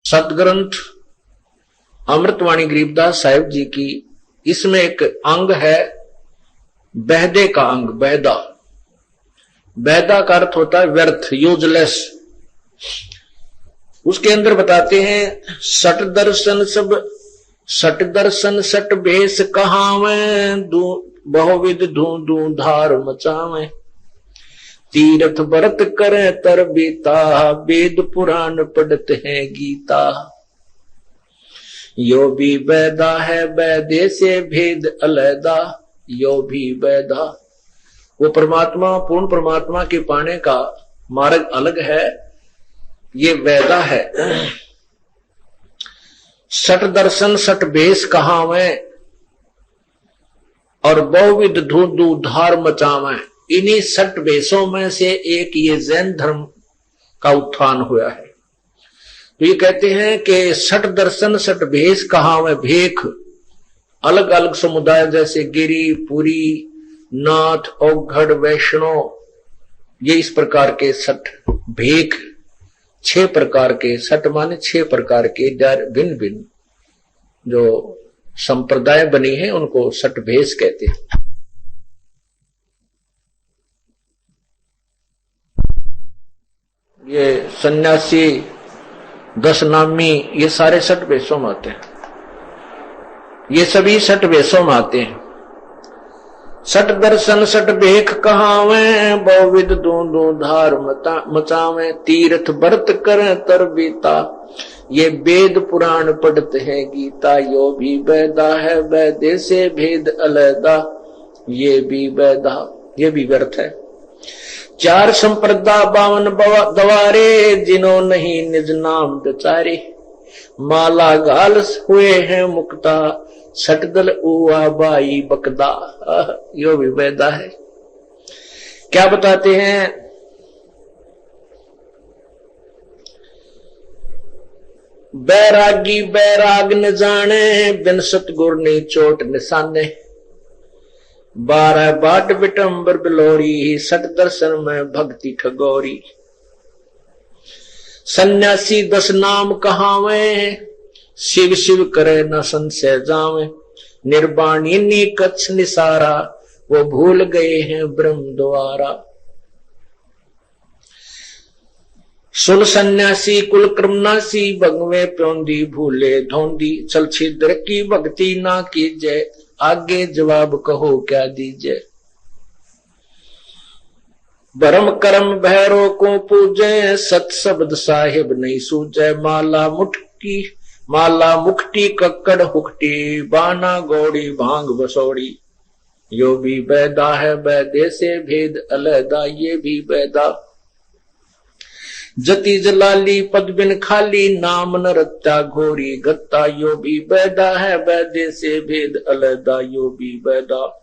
सतग्रंथ अमृतवाणी गरीबदास साहिब जी की, इसमें एक अंग है बहदे का अंग। बहदा, बहदा का अर्थ होता है व्यर्थ, यूजलेस। उसके अंदर बताते हैं सट दर्शन सब, सट दर्शन सट भेष कहावें, बहुविध धू धू धार मचावें, तीर्थ व्रत करे तर बीता, वेद पुराण पढ़ते हैं गीता। यो भी बैदा है बैदे से भेद अलैदा, यो भी बैदा। वो परमात्मा, पूर्ण परमात्मा के पाने का मार्ग अलग है, ये वैदा है। सट दर्शन सट भेष कहावें और बहुविध धू धू धार मचावें। इन्हीं सट भेषों में से एक ये जैन धर्म का उत्थान हुआ है। तो ये कहते हैं कि सट दर्शन सट भेष कहावें, भेख अलग अलग समुदाय जैसे गिरी, पुरी, नाथ, औघड़, वैष्णव, ये इस प्रकार के सट भेख, 6 प्रकार के सट माने 6 प्रकार के भिन्न भिन्न जो संप्रदाय बनी है उनको सट भेष कहते हैं। ये सन्यासी, 10 नामी, ये सारे सट भेषों में आते हैं, ये सभी सट भेषों में आते हैं। सट दर्शन सट भेख कहावें, बहुविध दो दो धार मचावें, तीर्थ व्रत करें तर बीता, ये वेद पुराण पढ़ते हैं गीता। यो भी बैदा है बैदे से भेद अलैदा, ये भी बैदा, ये भी व्यर्थ है। 4 संप्रदा 52 दवारे, जिन्हों नहीं निज नाम बेचारे, माला गाल हुए हैं मुक्ता, सटदल उआ बाई बकदा। यो भी वैदा है। क्या बताते हैं? बैरागी बैराग न जाने, बिन सतगुर ने चोट निशाने, 12 बाट विटंबर बिलोरी, सट दर्शन में भक्ति ठगोरी। सन्यासी 10 नाम कहावें, शिव शिव करे न संशय जावे, निर्वाणी नी कच्छ निसारा, वो भूल गए हैं ब्रह्म द्वारा। सुन सन्यासी कुल क्रमनासी, भगवे प्योंदी भूले धोंदी, चल छिद्र की भक्ति ना कीजे, आगे जवाब कहो क्या दीजे। भरम कर्म भैरो को पूजे, सत शब्द साहिब नहीं सूझे, माला मुक्ति कक्कड़ हुक्टी, बाना गौड़ी भांग बसोड़ी। यो भी बैदा है बैदे से भेद अलैदा, ये भी बैदा। जति जलाली पद बिन खाली, नाम न रत्ता घोरी गत्ता, यो भी बैदा है बैदे से भेद अलैदा, यो भी बैदा।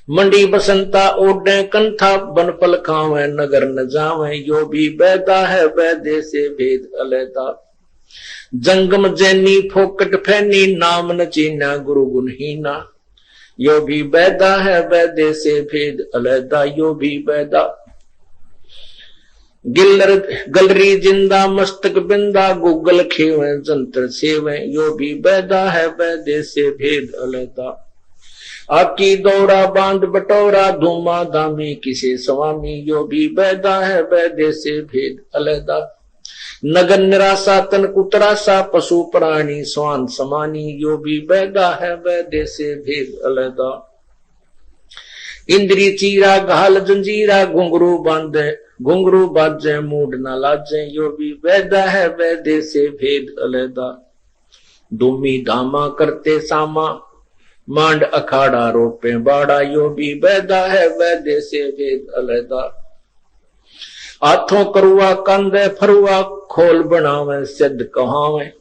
मंडी बसंता ओढ़े कंथा, बनपल खावे नगर न जावे, यो भी बैदा है बैदे से भेद अलैदा। जंगम जैनी फोकट फैनी, नाम न चीना गुरु गुणहीना, यो भी बैदा है बैदे से भेद अलैदा, यो भी बैदा। गलरी जिंदा मस्तक बिंदा, गूगल खेवे जंत्र सेवे, यो भी बैदा है बैदे से भेद अलैदा। आकी दौरा बांध बटोरा, धूमा धामी किसे स्वामी, यो भी बैदा है बैदे से भेद अलैदा। नगर निराशा तन कुतरासा, पशु प्राणी स्वान समानी, यो भी बैदा है बैदे से भेद अलैदा। इंद्री चीरा घाल जंजीरा, घुंघरू बाजे मूड न लाजे, यो भी बैदा है बैदे से भेद अलैदा। डूमी धामा करते सामा, मांड अखाड़ा रोपे बाड़ा, यो भी बैदा है बैदे से भेद अलैदा। हाथों करुआ कंधे फरुआ, खोल बनावे सिद्ध कहावे,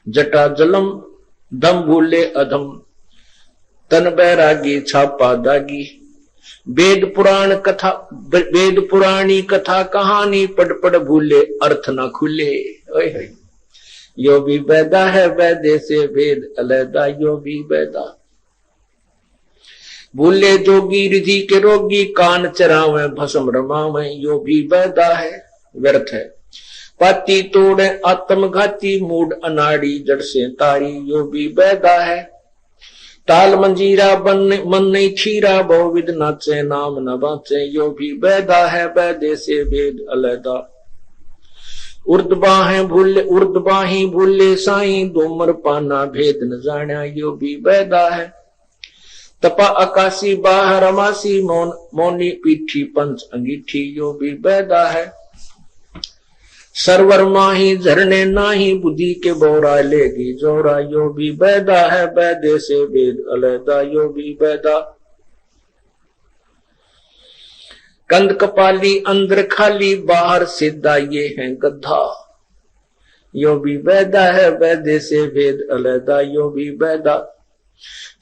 जटा जलम दम भूले अधम, तन बैरागी छापा दागी। वेद पुराणी कथा कहानी, पढ़ पढ़ भूले अर्थ ना खुले। यो भी बैदा है बैदे से भेद अलैदा, यो भी बैदा। भूले जोगी रिधि के रोगी, कान चरावे भस्म रमावे, यो भी बैदा है व्यर्थ है। पाती तोड़े आत्मघाती मूड अनाड़ी जड़ से तारी यो भी बैदा है। ताल मंजीरा मन नहीं छीरा बहुविध नाचे नाम न बाचे यो भी बैदा है। बैदे से वेद अलैदा उर्दबाही भूले साई दोमर पाना भेद न जाना यो भी बैदा है। तपा आकाशी बाहर अमासी मोनी पीठी पंच अंगीठी यो भी बैदा है। सरवर माही झरने नाही बुद्धि के बोरा लेगी जोरा यो भी बैदा है। बैदे से वेद अलैदा यो भी बैदा। कंद कपाली अंदर खाली बाहर सीधा ये है गधा यो भी बैदा है। बैदे से वेद अलैदा यो भी बैदा।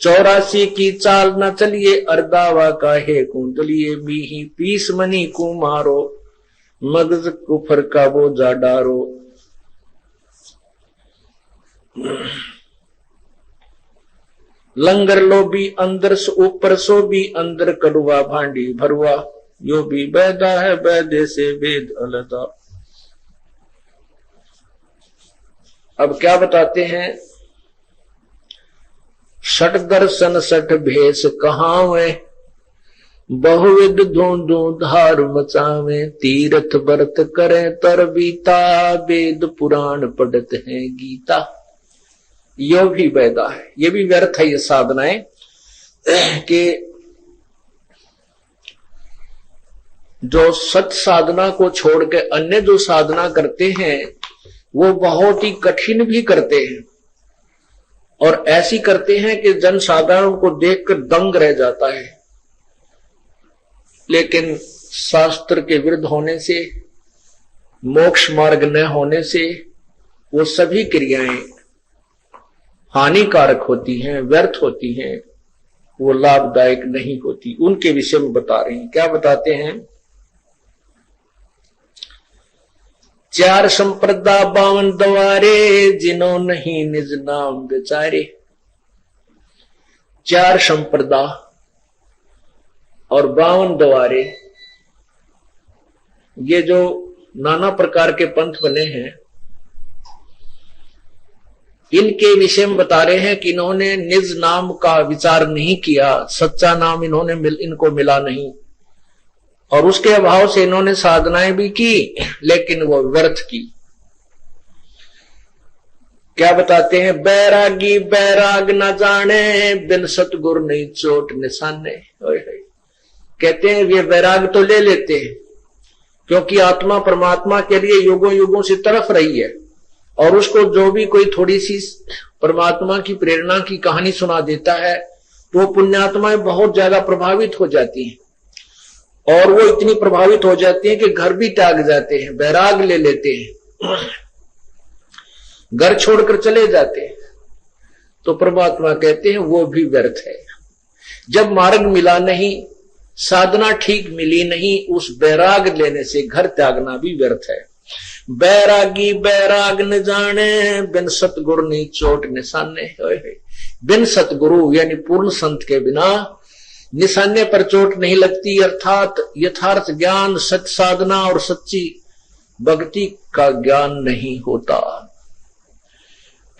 84 की चाल न चलिए अर्दावा का है कुंडलिए बीही पीस मनी को मारो मगज कुफर का वो जा डारो। लंगर लोभी अंदर से ऊपर सो भी अंदर कड़वा भांडी भरवा यो भी बैदा है। बैदे से वेद अलैदा। अब क्या बताते हैं? सठ दर्शन सठ भेष कहावे बहुविध धूंधू धार मचावे। तीर्थ व्रत करे तर बीता वेद पुराण पढ़त है गीता यो भी बैदा है। ये भी व्यर्थ है ये साधनाएं कि जो सत साधना को छोड़ के अन्य जो साधना करते हैं वो बहुत ही कठिन भी करते हैं और ऐसी करते हैं कि जन साधारण को देखकर दंग रह जाता है। लेकिन शास्त्र के विरुद्ध होने से मोक्ष मार्ग न होने से वो सभी क्रियाएं हानिकारक होती हैं, व्यर्थ होती हैं, वो लाभदायक नहीं होती। उनके विषय में बता रहे हैं। क्या बताते हैं? 4 संप्रदा 52 द्वारे जिन्हों नहीं निज नाम बेचारे। 4 संप्रदा और 52 द्वारे ये जो नाना प्रकार के पंथ बने हैं इनके विषय में बता रहे हैं कि इन्होंने निज नाम का विचार नहीं किया, सच्चा नाम इनको मिला नहीं और उसके अभाव से इन्होंने साधनाएं भी की लेकिन वो व्यर्थ की। क्या बताते हैं? बैरागी बैराग न जाने बिन सतगुर नहीं चोट निशाने। कहते हैं ये वैराग तो ले लेते हैं क्योंकि आत्मा परमात्मा के लिए युगों युगों से तरफ रही है और उसको जो भी कोई थोड़ी सी परमात्मा की प्रेरणा की कहानी सुना देता है तो वो पुण्यात्माएं बहुत ज्यादा प्रभावित हो जाती हैं और वो इतनी प्रभावित हो जाती हैं कि घर भी त्याग जाते हैं, बैराग ले लेते हैं, घर छोड़कर चले जाते हैं। तो परमात्मा कहते हैं वो भी व्यर्थ है। जब मार्ग मिला नहीं, साधना ठीक मिली नहीं, उस बैराग लेने से घर त्यागना भी व्यर्थ है। बैरागी बैराग न जाने बिन सतगुरु नहीं चोट निशाने। बिन सतगुरु यानी पूर्ण संत के बिना निशाने पर चोट नहीं लगती, अर्थात यथार्थ ज्ञान, सच साधना और सच्ची भक्ति का ज्ञान नहीं होता।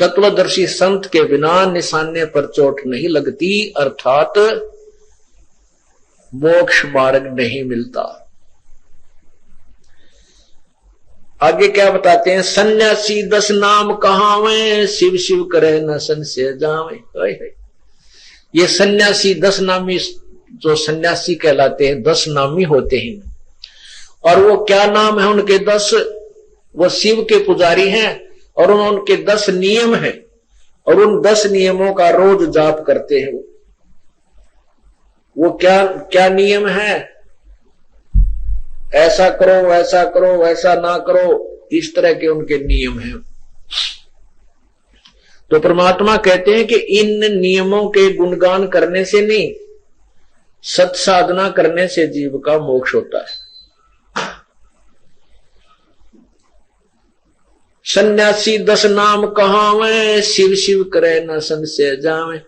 तत्वदर्शी संत के बिना निशाने पर चोट नहीं लगती, अर्थात मोक्ष मार्ग नहीं मिलता। आगे क्या बताते हैं? सन्यासी 10 नाम कहावे शिव शिव करे न संशय जावे। ये सन्यासी 10 नामी जो सन्यासी कहलाते हैं 10 नामी होते हैं और वो क्या नाम है उनके 10? वो शिव के पुजारी हैं और उनके 10 नियम हैं और उन 10 नियमों का रोज जाप करते हैं। वो क्या क्या नियम है? ऐसा करो, वैसा करो, वैसा ना करो, इस तरह के उनके नियम हैं। तो परमात्मा कहते हैं कि इन नियमों के गुणगान करने से नहीं, सत साधना करने से जीव का मोक्ष होता है। सन्यासी 10 नाम कहावे शिव शिव करे न संशय जावे।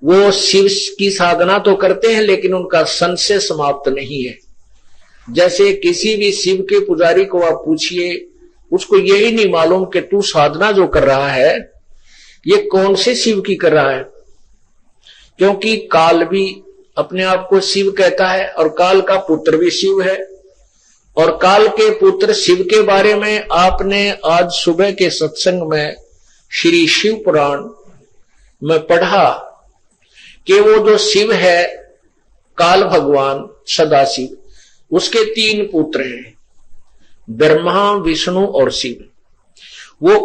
वो शिव की साधना तो करते हैं लेकिन उनका संशय समाप्त नहीं है। जैसे किसी भी शिव के पुजारी को आप पूछिए उसको यही नहीं मालूम कि तू साधना जो कर रहा है ये कौन से शिव की कर रहा है। क्योंकि काल भी अपने आप को शिव कहता है और काल का पुत्र भी शिव है। और काल के पुत्र शिव के बारे में आपने आज सुबह के सत्संग में श्री शिव पुराण में पढ़ा कि वो जो शिव है काल भगवान सदाशिव, उसके 3 पुत्र हैं, ब्रह्मा विष्णु और शिव। वो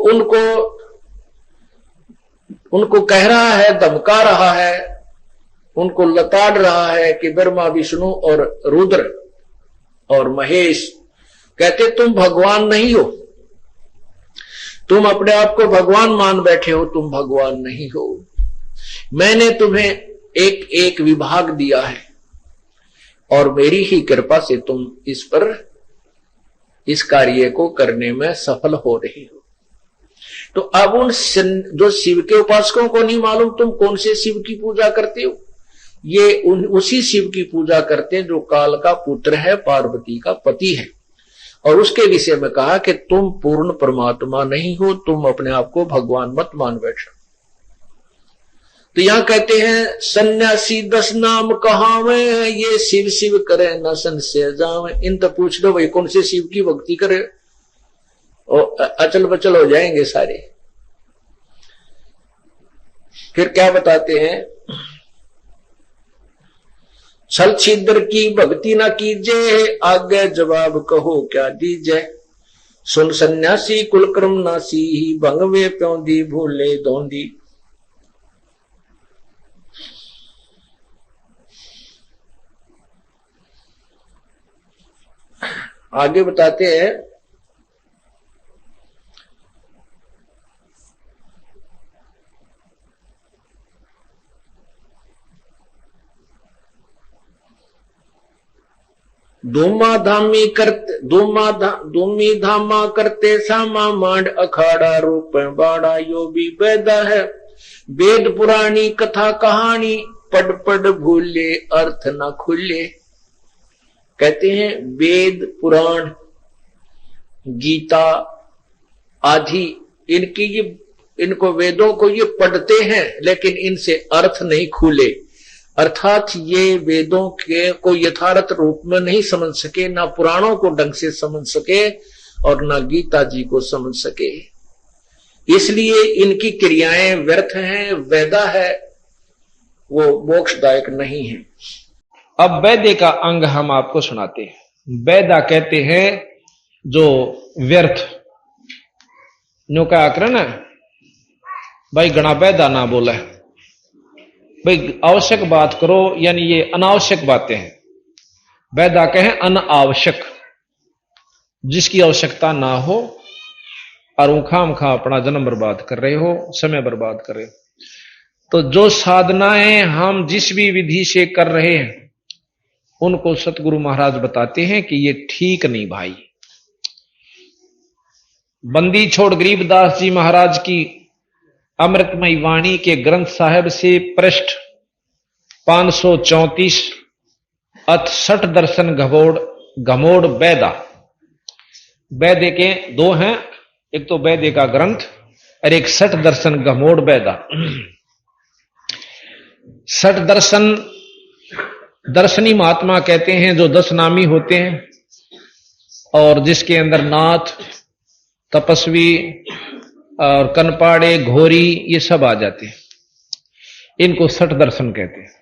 उनको कह रहा है, धमका रहा है, उनको लताड़ रहा है कि ब्रह्मा विष्णु और रुद्र और महेश कहते तुम भगवान नहीं हो, तुम अपने आप को भगवान मान बैठे हो, तुम भगवान नहीं हो। मैंने तुम्हें एक एक विभाग दिया है और मेरी ही कृपा से तुम इस कार्य को करने में सफल हो रहे हो। तो अब उन जो शिव के उपासकों को नहीं मालूम तुम कौन से शिव की पूजा करते हो, ये उसी शिव की पूजा करते हैं जो काल का पुत्र है, पार्वती का पति है। और उसके विषय में कहा कि तुम पूर्ण परमात्मा नहीं हो, तुम अपने आप को भगवान मत मान बैठो। तो यहां कहते हैं सन्यासी 10 नाम कहावे, ये शिव शिव करे न संशय जावे। इन तो पूछ दो भाई कौन से शिव की भक्ति करे, और अचल बचल हो जाएंगे सारे। फिर क्या बताते हैं, छल छिद्र की भक्ति न कीजे, आगे जवाब कहो क्या दीजे। सुन सन्यासी कुलक्रम नासी, भंगवे प्योंदी भूले धोंदी। आगे बताते हैं धूमा धामा करते सामा मांड अखाड़ा रूप बाड़ा। यो भी वेदा है वेद पुरानी कथा कहानी, पढ़ पढ़ भूले अर्थ न खुले। कहते हैं वेद पुराण गीता आदि इनको वेदों को ये पढ़ते हैं लेकिन इनसे अर्थ नहीं खुले, अर्थात ये वेदों के को यथार्थ रूप में नहीं समझ सके, ना पुराणों को ढंग से समझ सके और ना गीता जी को समझ सके। इसलिए इनकी क्रियाएं व्यर्थ हैं, वेदा है वो मोक्षदायक नहीं है। अब वैद्य का अंग हम आपको सुनाते हैं। वैदा कहते हैं जो व्यर्थ नो का आकरण है भाई, गणा वैदा ना बोला है भाई, आवश्यक बात करो, यानी ये अनावश्यक बातें हैं। वैदा कहें अनावश्यक, जिसकी आवश्यकता ना हो और वो खाम खा अपना जन्म बर्बाद कर रहे हो, समय बर्बाद कर रहे हो। तो जो साधनाएं हम जिस भी विधि से कर रहे हैं उनको सतगुरु महाराज बताते हैं कि ये ठीक नहीं भाई। बंदी छोड़ गरीबदास जी महाराज की अमृतमयी वाणी के ग्रंथ साहिब से पृष्ठ 534 अथ 60 दर्शन घमोड़ वैदा। वैद्य के 2 हैं, एक तो वैद्य का ग्रंथ और एक 60 दर्शन घमोड़ वैदा। 60 दर्शन दर्शनी महात्मा कहते हैं जो 10 नामी होते हैं और जिसके अंदर नाथ, तपस्वी और कनपाड़े, घोरी ये सब आ जाते हैं। इनको 60 दर्शन कहते हैं।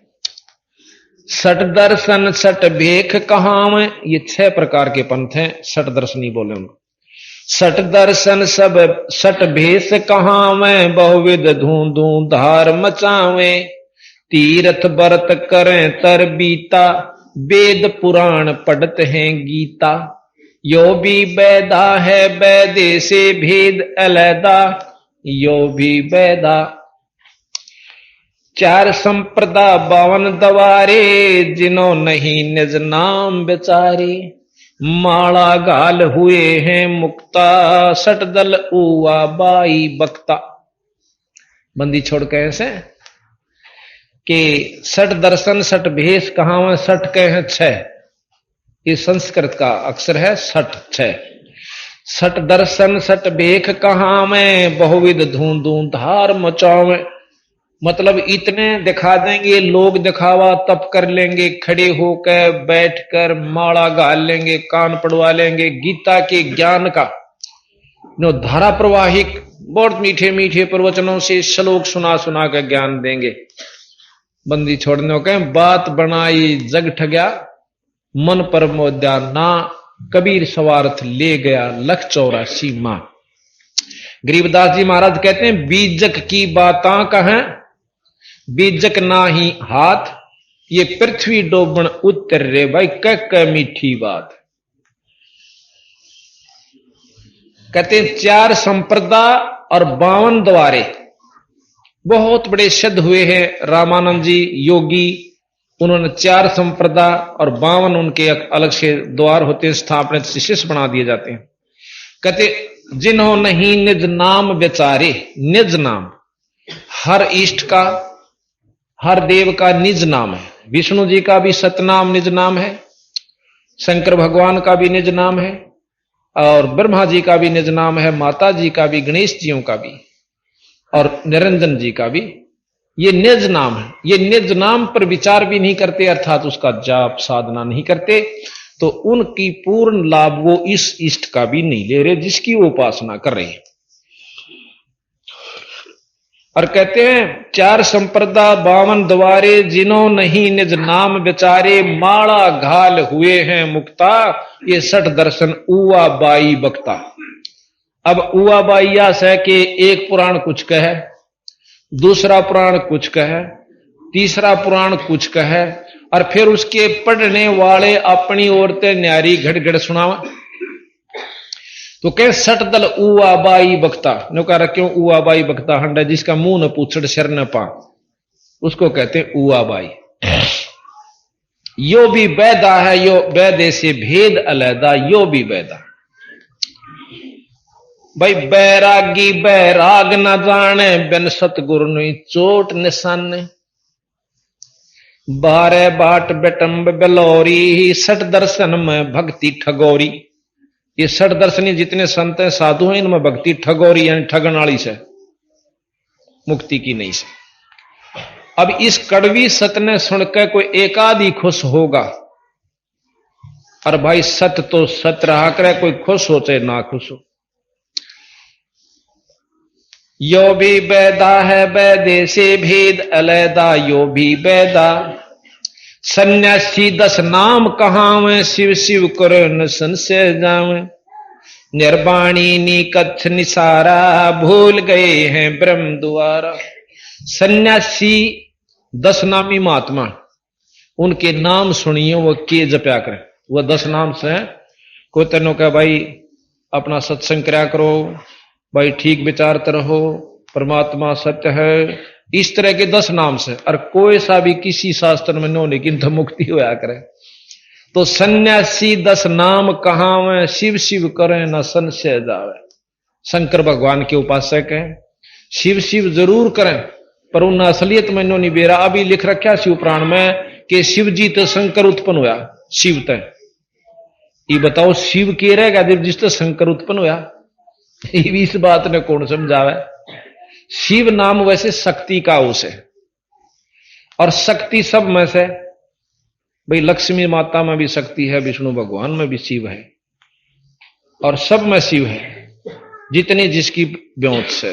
60 दर्शन 60 भेख कहां, ये 6 प्रकार के पंथ हैं, 60 दर्शनी बोले उनको। 60 दर्शन सब 60 भेष कहां, बहुविध धूं धार मचावे। तीर्थ व्रत करें तर बीता, वेद पुराण पढ़त हैं गीता। यो भी वैदा है वैदे से भेद अलैदा, यो भी वैदा। 4 संप्रदा 52 दवारे, जिन्हों नहीं निज नाम बेचारे। माला गाल हुए हैं मुक्ता, 60 दल उवा बाई बक्ता। बंदी छोड़ के ऐसे कि 60 दर्शन 60 भेष कहां, 60 कहे हैं 6, ये संस्कृत का अक्षर है 60 6। सट दर्शन सट बेख कहाँ में, बहुविध धूं धूं धार मचावे। मतलब इतने दिखा देंगे, लोग दिखावा तब कर लेंगे, खड़े होकर बैठकर माला गाल लेंगे, कान पड़वा लेंगे, गीता के ज्ञान का जो धारा प्रवाहिक बहुत मीठे मीठे प्रवचनों से श्लोक सुना सुना कर ज्ञान देंगे। बंदी छोड़ने के बात बनाई जग ठग्या, मन पर मोद्या ना, कबीर स्वार्थ ले गया 184 मां। गरीबदास जी महाराज कहते हैं बीजक की बातां कहें, बीजक ना ही हाथ, ये पृथ्वी डोबन उत्तर रे भाई, कह मीठी बात। कहते हैं 4 संप्रदा और 52 द्वारे, बहुत बड़े सिद्ध हुए हैं रामानंद जी योगी, उन्होंने 4 संप्रदा और 52 उनके अलग से द्वार होते हैं, स्थापनित शिष्य बना दिए जाते हैं। कहते जिन्हों नहीं निज नाम विचारे, निज नाम हर इष्ट का हर देव का निज नाम है, विष्णु जी का भी सतनाम निज नाम है, शंकर भगवान का भी निज नाम है, और ब्रह्मा जी का भी निज नाम है, माता जी का भी, गणेश जियों का भी, और निरंजन जी का भी ये निज नाम है। ये निज नाम पर विचार भी नहीं करते, अर्थात उसका जाप साधना नहीं करते, तो उनकी पूर्ण लाभ वो इस इष्ट का भी नहीं ले रहे जिसकी वो उपासना कर रहे हैं। और कहते हैं 4 संप्रदा 52 द्वारे, जिन्हों नहीं निज नाम विचारे, माला घाल हुए हैं मुक्ता, ये 60 दर्शन उआ बाई बक्ता। अब उआ बाइया से के एक पुराण कुछ कहे, दूसरा पुराण कुछ कहे, तीसरा पुराण कुछ कहे, और फिर उसके पढ़ने वाले अपनी औरतें न्यारी घड़ सुनावा। तो कह 60 दल उआ बाई बक्ता, नो कह रहा क्यों उआ बाई बक्ता हंडा, जिसका मुंह न पूछड़ शर न पा, उसको कहते हैं उआ बाई। यो भी बैदा है, यो बैदे से भेद अलैदा, यो भी बैदा भाई। बैरागी बैराग न जाने, बिन सतगुरु नहीं चोट निशाने, 12 बाट बेटम्ब बेलौरी, 60 दर्शन में भक्ति ठगौरी। ये 60 दर्शनी जितने संत हैं साधु हैं, इनमें भक्ति ठगौरी यानी ठगन वाली से, मुक्ति की नहीं से। अब इस कड़वी सत ने सुनकर कोई एकाद ही खुश होगा, और भाई सत तो सत रहा करे, कोई खुश हो चाहे ना खुश हो। यो भी बैदा है बैदे से भेद अलैदा, यो भी बैदा। सन्यासी 10 नाम कहावे, शिव शिव करो न संशय जावे। निर्वाणी नी कच्छ निसारा, भूल गए हैं ब्रह्म द्वारा। सन्यासी 10 नामी महात्मा, उनके नाम सुनिए, वो के जप्या करें, वो 10 नाम से कोई तेनों का भाई अपना सत्संग कराया करो, भाई ठीक विचारते रहो, परमात्मा सत्य है, इस तरह के 10 नाम से। और कोई सा भी किसी शास्त्र में नो लेकिन तो मुक्ति होया करे। तो सन्यासी 10 नाम कहावे, शिव शिव करें न संशय जावे। शंकर भगवान के उपासक हैं, शिव शिव जरूर करें, पर उन असलियत में नो नहीं बेरा। अभी लिख रखा शिव पुराण में कि शिव जी तो शंकर उत्पन्न हुआ, शिव तय ये बताओ शिव के रहेगा जब जिस तो शंकर उत्पन्न हुआ, इस बात ने कौन समझावे। शिव नाम वैसे शक्ति का उस है, और शक्ति सब में से भाई लक्ष्मी माता में भी शक्ति है, विष्णु भगवान में भी शिव है, और सब में शिव है जितने जिसकी ब्योत से।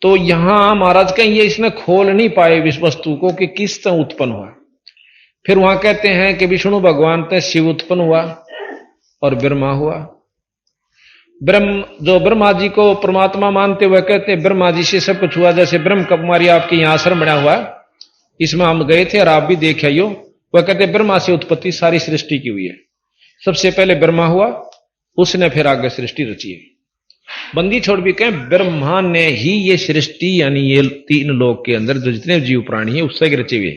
तो यहां महाराज कहें ये इसने खोल नहीं पाए इस वस्तु को कि किस तरह उत्पन्न हुआ। फिर वहां कहते हैं कि विष्णु भगवान से शिव उत्पन्न हुआ और ब्रह्मा हुआ। जो ब्रह्मा जी को परमात्मा मानते हुए कहते हैं ब्रह्मा जी से सब कुछ हुआ। जैसे ब्रह्म कुमारी आपके यहां आश्रम बना हुआ, इसमें हम गए थे और आप भी देखे आइयो। वह कहते ब्रह्मा से उत्पत्ति सारी सृष्टि की हुई है। सबसे पहले ब्रह्मा हुआ, उसने फिर आगे सृष्टि रची है। बंदी छोड़ भी कहें ब्रह्मा ने ही ये सृष्टि यानी ये 3 लोक के अंदर जो जितने जीव प्राणी है उससे रचे हुए।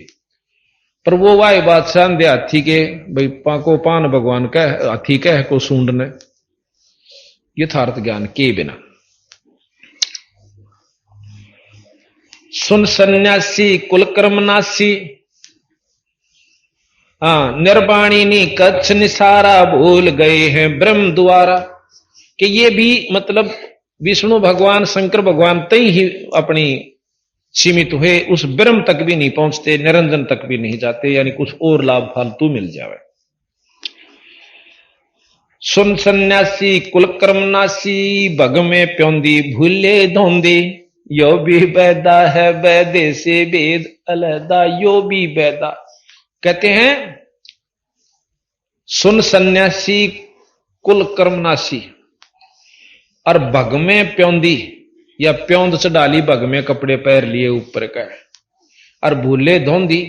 पर वो वाय बादशाह दे हाथी के भाई पाको पान भगवान का हाथी कह को सूंढने यथार्थ ज्ञान के बिना। सुन सन्यासी कुलकर्मनासी, निर्वाणी नी कच्छ निसारा, भूल गए हैं ब्रह्म द्वारा। कि ये भी मतलब विष्णु भगवान शंकर भगवान तई ही अपनी सीमित हुए, उस ब्रह्म तक भी नहीं पहुंचते, निरंजन तक भी नहीं जाते, यानी कुछ और लाभ फालतू मिल जावे। सुन सन्यासी कुल कर्मनासी भग में प्योंदी भूले धोंदी, यो भी बैदा है बैदे से वेद अलहदा, यो भी बैदा। कहते हैं सुन सन्यासी कुल कर्मनासी, और भग में प्योंदी या प्योंद चढ़ाली भग में कपड़े पैर लिए ऊपर का, और भूले धोंदी,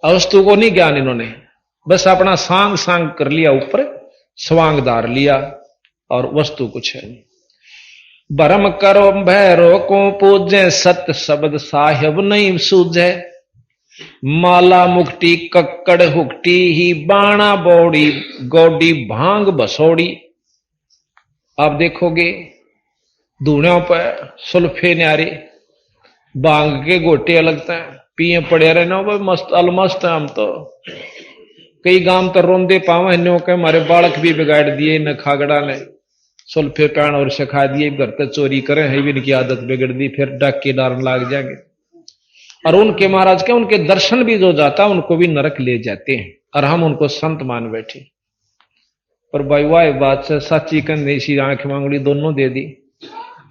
वस्तु को नहीं ज्ञान इन्होंने, बस अपना सांग सांग कर लिया, ऊपर स्वांगदार लिया और वस्तु कुछ है नहीं। भरम करो भैरो को पूजे, सत शब्द साहिब नहीं सूझे, माला मुक्ति कक्कड़ हुक्टी ही, बाणा बौड़ी गौडी भांग बसोड़ी। आप देखोगे धूणों पर सुल्फे न्यारे, भांग के गोटे लगते हैं, पिए पड़े रहे ना, मस्त अलमस्त है हम तो। कई गांव तो रोंदे पावे न्यो के हमारे बालक भी बिगाड़ दिए न खागड़ा ने, सुल्फे पैन और सिखा दिए, घर पे चोरी करें है भी इनकी आदत बिगड़ दी, फिर डाके डारन लाग जाएंगे। और उनके महाराज के उनके दर्शन भी जो जाता उनको भी नरक ले जाते हैं, और हम उनको संत मान बैठे। पर भाई वाह बात से साची कंधे सी आंख मांगड़ी दोनों दे दी,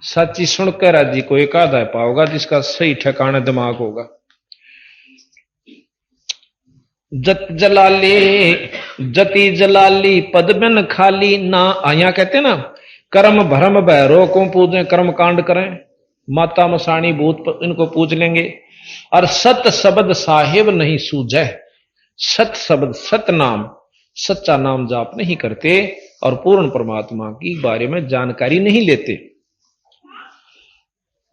साची सुनकर राजी को एक आधा पाओगा जिसका सही ठिकाना दिमाग होगा। जत जलाली जति जलाली पद बिन खाली ना, आया कहते ना कर्म भरम भैरो को पूजें, कर्म कांड करें, माता मसाणी भूत इनको पूज लेंगे, और सत शब्द साहिब नहीं सूझे, सत शब्द सत नाम सच्चा नाम जाप नहीं करते, और पूर्ण परमात्मा की बारे में जानकारी नहीं लेते।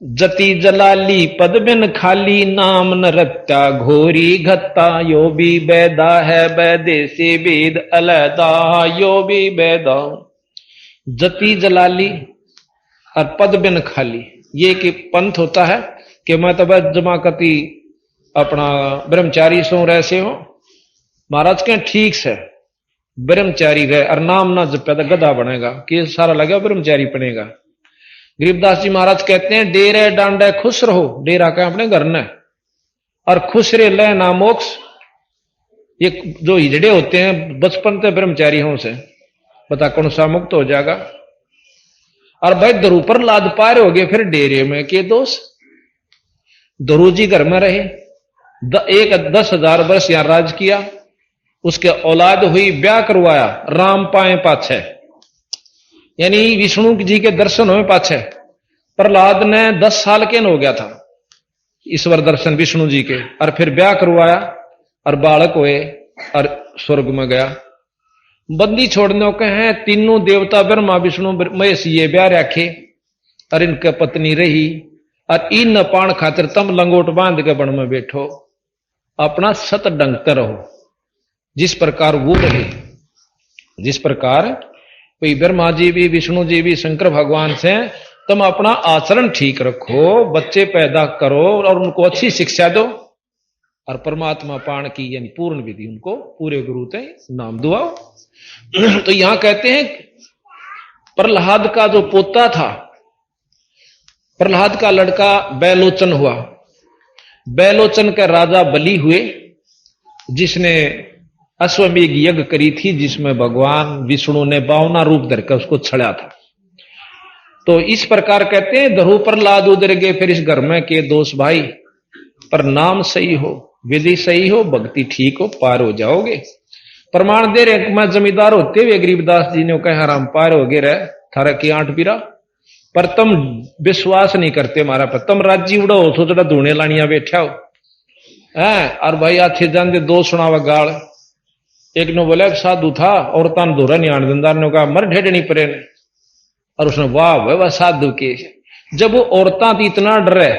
जति जलाली पद बिन खाली, नाम नरत्या घोरी घत्ता, यो भी बैदा है बैदे से वेद अलहदा, यो भी बैदा। जति जलाली और पद बिन खाली, ये कि पंथ होता है कि मैं तो बस जमाकती अपना ब्रह्मचारी सो रहे से हो, महाराज के ठीक से ब्रह्मचारी रहे और नाम ना जपे तो गधा बनेगा, कि सारा लगा ब्रह्मचारी बनेगा। गरीबदास जी महाराज कहते हैं डेरे डांडे खुश रहो, डेरा का अपने घर ने, और खुश रे ले ना मोक्ष। ये जो हिजड़े होते हैं बचपन से ब्रह्मचारी हों से, पता कौन सा मुक्त हो जाएगा। और भाई दरू पर लाद पार हो गए, फिर डेरे में के दोष। दरू जी घर में रहे, 10,000 वर्ष यहां राज किया, उसके औलाद हुई, ब्याह करवाया, राम पाए पाछे, यानी विष्णु जी के दर्शन हुए पाछे। प्रहलाद ने 10 साल के न हो गया था ईश्वर दर्शन विष्णु जी के, और फिर ब्याह करवाया और बालक हुए और स्वर्ग में गया। बंदी छोड़ने के हैं तीनों देवता ब्रह्मा विष्णु महेश ये ब्याह रखे, और इनके पत्नी रही, और इन न पान खातिर तम लंगोट बांध के बन में बैठो, अपना सत ढंग कर रहो, जिस प्रकार वो रहे, जिस प्रकार कोई ब्रह्मा जी भी विष्णु जी भी शंकर भगवान से तुम अपना आचरण ठीक रखो, बच्चे पैदा करो और उनको अच्छी शिक्षा दो, और परमात्मा पाण की यानी पूर्ण विधि उनको पूरे गुरु ते नाम दुआओ। तो यहां कहते हैं प्रहलाद का जो पोता था, प्रहलाद का लड़का बैलोचन हुआ, बैलोचन के राजा बलि हुए, जिसने अश्वमेघ यज्ञ करी थी, जिसमें भगवान विष्णु ने 52 रूप धरकर उसको छड़ा था। तो इस प्रकार कहते हैं धरु प्रहलाद उधर गए, फिर इस घर में के दोष भाई, पर नाम सही हो, विधि सही हो, भक्ति ठीक हो, पार हो जाओगे। प्रमाण दे रहे, मैं जमींदार होते हुए गरीबदास जी ने कहा राम पार हो गए रहे थारा की आंट पीरा, पर तुम विश्वास नहीं करते हमारा पर, तुम राज्य उड़ो हो, थोड़ा धूने लानिया बैठा हो है। और भाई आथे जान दो सुनावा गाल, एक ने बोला साधु था औरता ने धोरा नहीं आने दिंदार ने कहा मर ढेडनी परे ने, और उसने वाह वह साधु के। जब वो औरता थी इतना डरे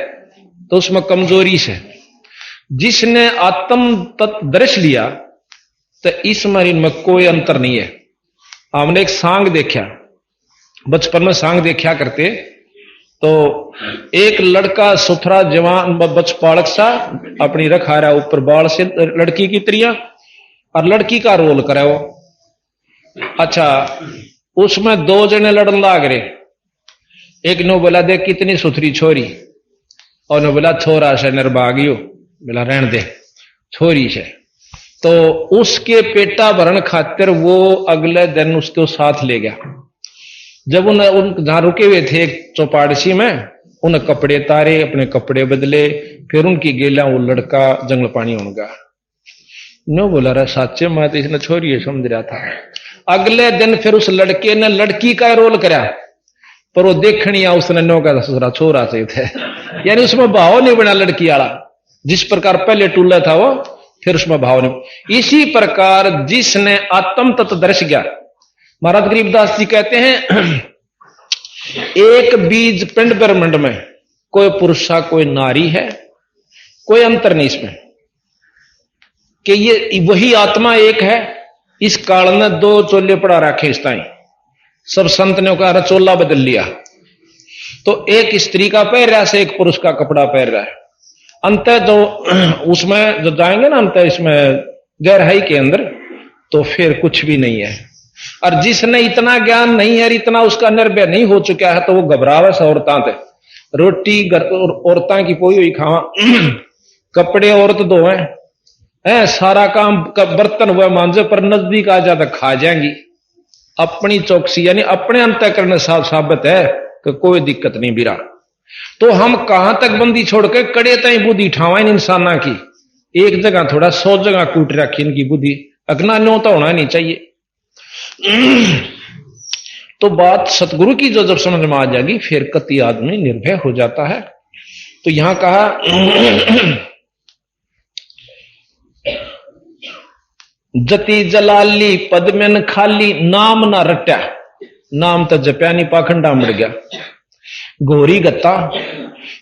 तो उसमें कमजोरी से, जिसने आत्म तत्व दर्श लिया तो इस मरीन में कोई अंतर नहीं है। हमने एक सांग देखा, बचपन में सांग देखा करते, तो एक लड़का सुथरा जवान बचपालक सा अपनी रखा रहा ऊपर बाल से लड़की की त्रिया, और लड़की का रोल करे वो। अच्छा उसमें 2 जने लड़न लाग रहे। एक ने बोला देख कितनी सुथरी छोरी, और ने बोला छोरा से निर्भागियो, बोला रहन दे छोरी से। तो उसके पेटा भरण खातिर वो अगले दिन उसको साथ ले गया। जब उन जहां रुके हुए थे एक चौपाड़सी में, उन कपड़े तारे, अपने कपड़े बदले, फिर उनकी गेला वो लड़का जंगल पानी होगा। नो बोला रहा साचे मैं तो इसने छोरी समझ रहा था। अगले दिन फिर उस लड़के ने लड़की का रोल करा, पर वो देखनी आ उसने नो का ससुरा छोरा से थे, यानी उसमें भाव नहीं बना लड़की वाला। जिस प्रकार पहले टूला था वो, फिर उसमें भाव नहीं। इसी प्रकार जिसने आत्म तत्व दर्श गया, महाराज गरीबदास जी कहते हैं एक बीज पिंड ब्रह्मांड में कोई पुरुषा कोई नारी है, कोई अंतर नहीं इसमें, कि ये वही आत्मा एक है। इस काल में 2 चोले पड़ा रखे इस ताई, सब संत ने कहा चोला बदल लिया। तो एक स्त्री का पैर रहा से एक पुरुष का कपड़ा पहन रहा है। अंत जो उसमें जो जाएंगे ना अंत इसमें गहराई के अंदर, तो फिर कुछ भी नहीं है। और जिसने इतना ज्ञान नहीं है, इतना उसका निर्भय नहीं हो चुका है, तो वो घबरावे से औरतां थे। रोटी औरतां की पोई हुई खावा, कपड़े औरत धोवे, है सारा काम बर्तन हुआ मांझे, पर नजदीक आ जाता खा जाएंगी। अपनी चौकसी यानी अपने अंतःकरण साबित है कि कोई दिक्कत नहीं बिरा। तो हम कहां तक बंदी छोड़ के कड़े तई बुद्धि ठावा इन इंसाना की, एक जगह थोड़ा 100 जगह कूट रखी इनकी बुद्धि, अगना न्यो तो होना नहीं चाहिए। तो बात सतगुरु की जो जब समझ में आ जाएगी, फिर कति आदमी निर्भय हो जाता है। तो यहां कहा जति जलाली पद में न खाली, नाम ना रट्या, नाम तो जप्या नहीं पाखंडा मर गया। गोरी गत्ता,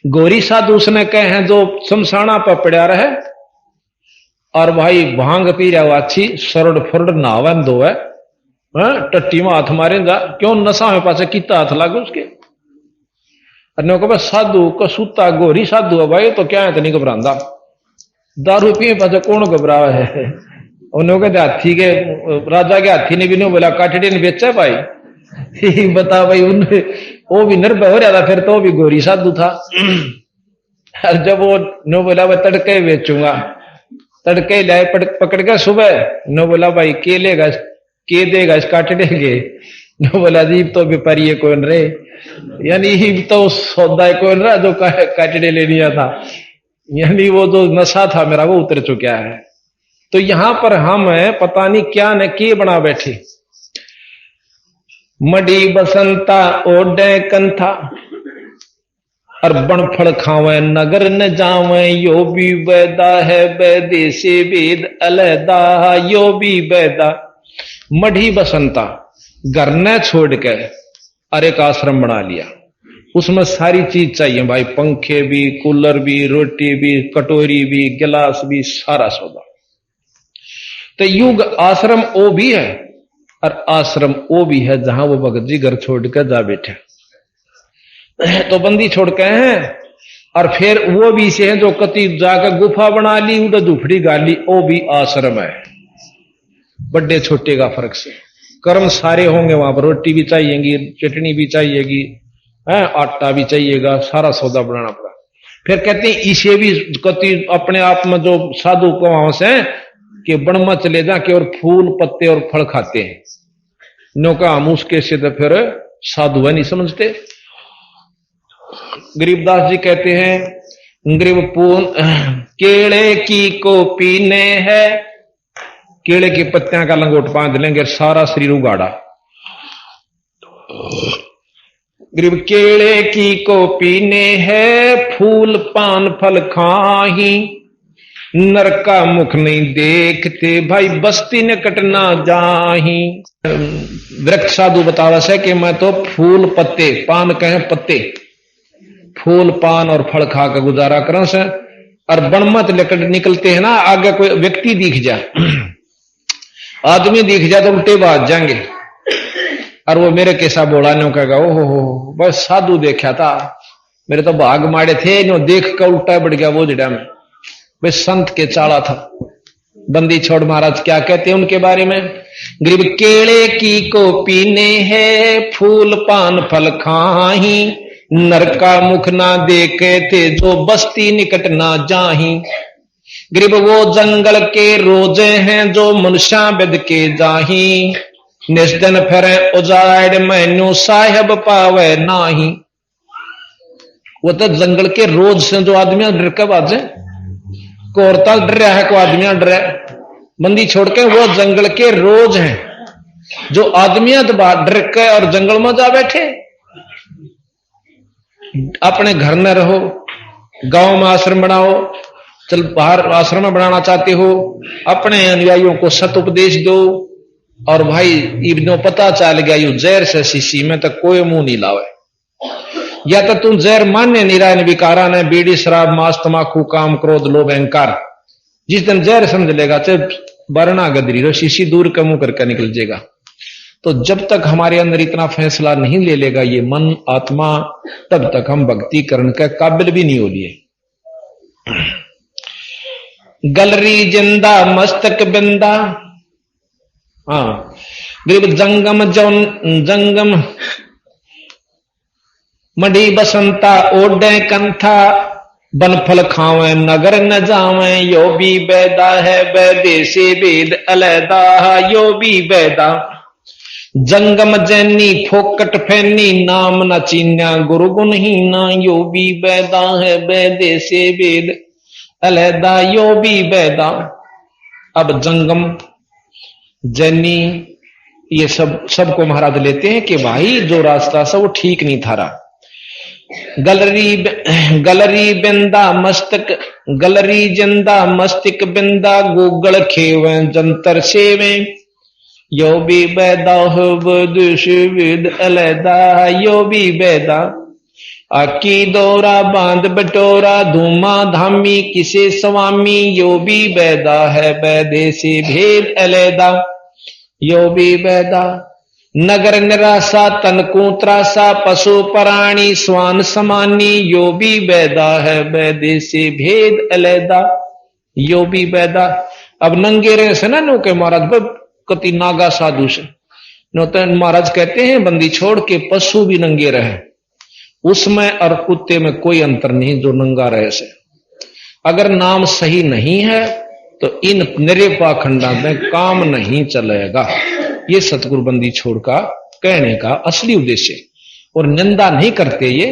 गोरी साधु उसने कहे हैं जो शमशाना पर पड़ा रहे, और भाई भांग पी रहा अच्छी सरड़ फुरड़ नहावन दो है, टट्टी में हाथ मारे जा, क्यों नशा में पासे कितना हाथ लागे उसके। साधु को सूता गोरी साधु है भाई, तो क्या है तो नहीं घबरांदा, दारू पिए पासे कौन घबरावा है। उन्होंने कहते हाथी के राजा के हाथी ने भी नहीं बोला काटड़े ने बेचा भाई। बता भाई उन्हें वो भी निर्भय हो रहा था, फिर तो वो भी गोरी साधु था। और जब वो नो बोला मैं तड़के बेचूंगा, तड़के लाए पकड़ के सुबह, नो बोला भाई के लेगा के देगा इस काटड़े के, नो बोला जीव तो व्यापारी कौन रे, यानी तो सौदा कौन रहा जो काटड़े ले लिया था, यानी वो जो नशा था मेरा वो उतर चुका है। तो यहां पर हम पता नहीं क्या न के बना बैठे। मडी बसंता ओडे कंथा, और बनफल खावे नगर न जावे, यो भी वैदा है वैदे से वेद अलहदा, यो भी वैदा। मढ़ी बसंता, घर न छोड़ के और एक आश्रम बना लिया, उसमें सारी चीज चाहिए भाई, पंखे भी, कूलर भी, रोटी भी, कटोरी भी, गिलास भी, सारा सौदा। तो युग आश्रम वो भी है, और आश्रम वो भी है जहां वो भगत जी घर छोड़ कर जा बैठे। तो बंदी छोड़ के हैं, और फिर वो भी से हैं जो कति जाकर गुफा बना ली, उधर झुपड़ी गाली, वो भी आश्रम है। बड़े छोटे का फर्क से कर्म सारे होंगे वहां पर, रोटी भी चाहिएगी, चटनी भी चाहिएगी, आटा भी चाहिएगा, सारा सौदा बनाना पड़ा। फिर कहते हैं इसे भी कति अपने आप में जो साधु को वहां से कि बनमा चले जाके और फूल पत्ते और फल खाते हैं, नौका हम उसके से तो फिर साधु है नहीं समझते। गरीबदास जी कहते हैं गरीब पून केले की को पीने है, केले के पत्तियां का लंगोट बांध लेंगे, सारा शरीर उगाड़ा। गरीब केले की को पीने है, फूल पान फल खाही, नर का मुख नहीं देखते, भाई बस्ती ने कटना जाही। वृक्ष साधु बतावा से कि मैं तो फूल पत्ते, पान कहे पत्ते, फूल पान और फल खा कर गुजारा करा से, और बनमत लेकर निकलते हैं ना, आगे कोई व्यक्ति दिख जाए, आदमी दिख जाए तो उल्टे भाग जाएंगे, और वो मेरे कैसा बोला नो कहेगा ओहो बस साधु देखा था, मेरे तो भाग मारे थे, नो देख कर उल्टा बढ़ गया वो जड़ा में, बस संत के चाला था। बंदी छोड़ महाराज क्या कहते हैं उनके बारे में, गरीब केले की को पीने है, फूल पान फल खाही, नरका मुख ना देखे थे, जो बस्ती निकट ना जाही। गरीब वो जंगल के रोजे हैं, जो मनुष्या बेद के जाही, निस्दन फिरे उजाड़ मैनू साहेब पावे नाही। वो तो जंगल के रोज से जो आदमी डर के बाजे, को औरता डर रहा है, को आदमी डर रहा है, बंदी छोड़ के वो जंगल के रोज हैं, जो आदमी डर के और जंगल में जा बैठे। अपने घर में रहो, गांव में आश्रम बनाओ, चल बाहर आश्रम में बनाना चाहते हो, अपने अनुयायियों को सत उपदेश दो। और भाई इब्नो पता चल गया यू जहर से शीशी में तो कोई मुंह नहीं लावे, या तो तुम जहर मान्य निरायन विकारा ने, बीड़ी शराब मांस तमाकू काम क्रोध लोभ अहंकार, जिस दिन जहर समझ लेगा चाहे बरना गदरी रो शीशी दूर का मुंह करके निकल जाएगा। तो जब तक हमारे अंदर इतना फैसला नहीं ले लेगा ये मन आत्मा, तब तक हम भक्ति करने के काबिल भी नहीं हो लिए। गलरी जिंदा मस्तक बिंदा, हाँ गरीब जंगम जंगम मढ़ी बसंता ओडे कंथा, बनफल खावे नगर न जावे, यो भी बैदा है बैदे से वेद अलैदा, यो भी बैदा। जंगम जैनी फोकट फैनी, नाम न चीन्या गुरु गुण हीना, यो भी बैदा है बैदे से वेद अलैदा, यो भी बैदा। अब जंगम जैनी ये सबको महाराज लेते हैं कि भाई जो रास्ता था वो ठीक नहीं था रहा। गलरी बिंदा मस्तक, गलरी जिंदा मस्तिक बिंदा, गूगल खेवे जंतर सेवे, यो भी बैदा हो वेद अलैदा, यो भी बैदा। आकी दौरा बांध बटोरा, धूमा धामी किसे स्वामी, यो भी बैदा है बैदे से भेद अलैदा, यो भी बैदा। नगर निराशा तन को त्रासा, पशु प्राणी स्वान समानी, यो भी बैदा है बैदे से भेद अलैदा, यो भी बैदा। अब नंगे रहे से ना नो के महाराज कति नागा साधु से नो तो महाराज कहते हैं बंदी छोड़ के पशु भी नंगे रहे, उसमें और कुत्ते में कोई अंतर नहीं जो नंगा रहे से। अगर नाम सही नहीं है तो इन निरे पाखंडा में काम नहीं चलेगा। ये सतगुरु बंदी छोड़ का कहने का असली उद्देश्य। और निंदा नहीं करते ये।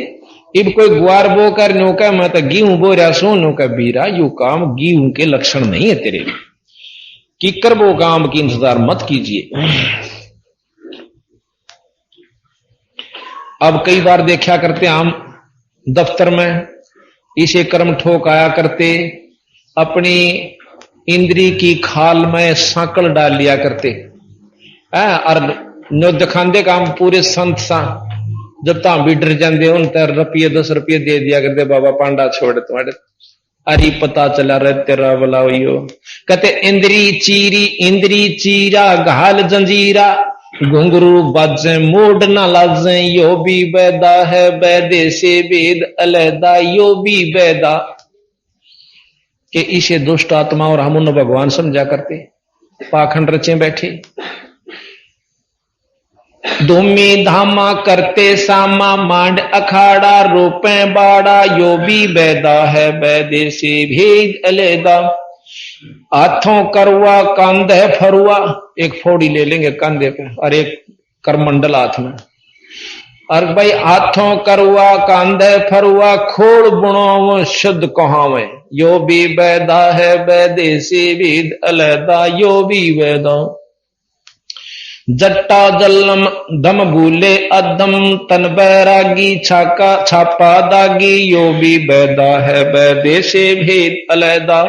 इब कोई गुआर बो कर नो का मैं तो गेहूं बो रहा सो नो का बीरा, यू काम गेहूं के लक्षण नहीं है तेरे कि कर वो काम की इंतजार मत कीजिए। अब कई बार देखा करते हम दफ्तर में इसे कर्म ठोक आया करते, अपनी इंद्री की खाल में सांकल डाल लिया करते और नो दिखाते काम पूरे संत सा जब तक भी डर जाते उन तर रुपये 10 रुपये दे दिया करते, बाबा पांडा छोड़ तुम्हारे अरे पता चला रहे तेरा बुलाओ यो कहते इंद्री चीरा घाल जंजीरा, घुंघरू बाजे मोड़ ना लाजे, यो भी बैदा है बैदे से वेद अलैदा, यो भी बैदा। कि इसे दुष्ट आत्मा और हम उन्हें भगवान समझा करते, पाखंड रचे बैठे, धूमी धामा करते सामा, मांड अखाड़ा रोपे बाड़ा, यो भी बैदा है बैदे से भेद अलैदा। हाथों करवा कांधे फरुआ, एक फोड़ी ले लेंगे कंधे पे और एक करमंडल हाथ में, और भाई हाथों करवा कांधे फरुआ, खोड़ बुणो शुद्ध कहावे, यो भी बैदा है बैदे से वेद अलैदा, यो भी बैदा। जट्टा जलम दम भूले अदम, तन बैरागी छापा दागी, यो भी बैदा है बैदे से भेद अलैदा।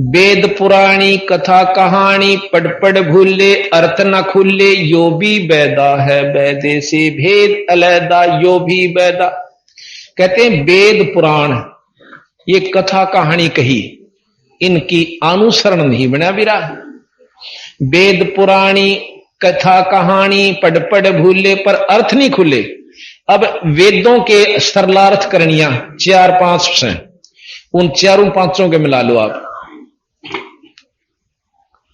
वेद पुराणी कथा कहानी, पढ़ भूले अर्थ न खुले, यो भी बैदा है बैदे से भेद अलैदा, यो भी बैदा। कहते हैं वेद पुराण ये कथा कहानी कही, इनकी अनुसरण नहीं बना बिरा। वेद पुराणी कथा कहानी पढ़ भूले पर अर्थ नहीं खुले। अब वेदों के सरलार्थ करनिया 4-5 से, उन 4-5 के मिला लो आप।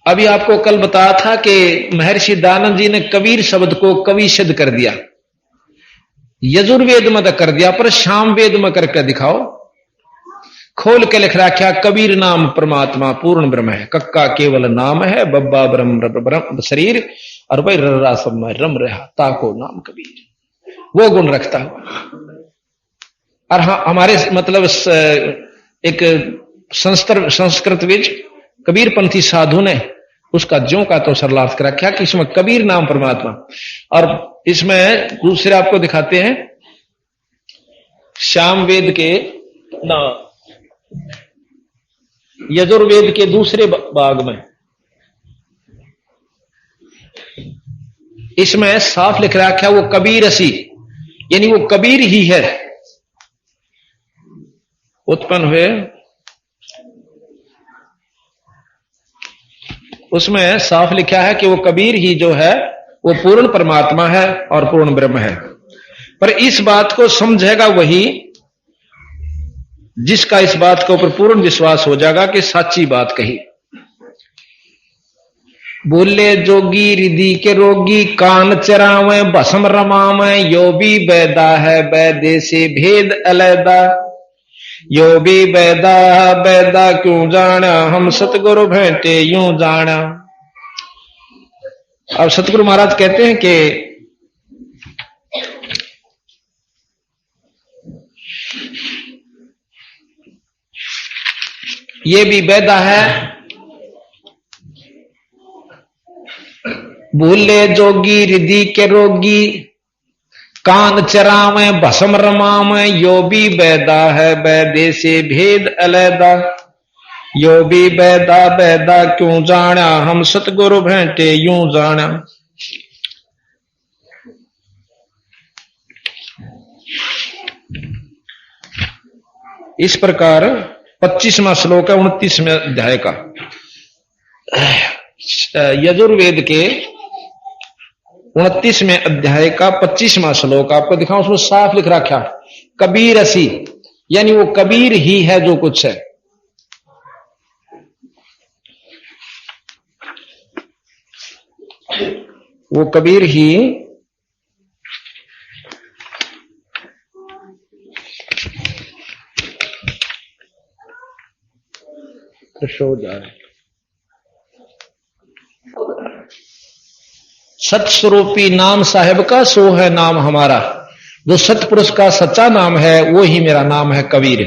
अभी आपको कल बताया था कि महर्षि दयानंद जी ने कबीर शब्द को कवि सिद्ध कर दिया, यजुर्वेद में तो कर दिया, पर सामवेद में करके दिखाओ। खोल के लिख रखा कबीर नाम परमात्मा पूर्ण ब्रह्म है, कक्का केवल नाम है, बब्बा ब्रह्म शरीर, और भाई रर्रा सब में रम रहा ताको नाम कबीर, वो गुण रखता हुआ। और हाँ, हमारे मतलब एक संस्कृत विज कबीरपंथी साधु ने उसका ज्यों का तो सरलार्थ कर रखा कि इसमें कबीर नाम परमात्मा, और इसमें दूसरे आपको दिखाते हैं सामवेद के ना यजुर्वेद के दूसरे भाग में, इसमें साफ लिख रखा वो कबीर असी, यानी वो कबीर ही है, उत्पन्न हुए। उसमें साफ लिखा है कि वो कबीर ही जो है वो पूर्ण परमात्मा है और पूर्ण ब्रह्म है। पर इस बात को समझेगा वही जिसका इस बात के ऊपर पूर्ण विश्वास हो जाएगा कि सच्ची बात कही। बोले जोगी रिधि के रोगी, कान चरावे भस्म रमावे, यो भी बैदा है बैदे से भेद अलैदा, यो भी बैदा बैदा क्यों जाना, हम सतगुरु भेंटे यूं जाना। अब सतगुरु महाराज कहते हैं कि ये भी बैदा है, भूले जोगी रिधि के रोगी, कान चरावे भस्म रमावे, यो भी बैदा है बैदे से भेद अलैदा, यो भी बैदा बैदा क्यों जाना, हम सतगुरु भेंटे यूं जाना। इस प्रकार 25वां श्लोक है 29वें अध्याय का, यजुर्वेद के 29वें अध्याय का 25वां श्लोक आपको दिखाऊं। उसमें साफ लिख रखा कबीर असी, यानी वो कबीर ही है जो कुछ है। वो कबीर ही सतस्वरूपी नाम साहेब का सो है नाम हमारा, जो सतपुरुष का सच्चा नाम है वो ही मेरा नाम है कबीर।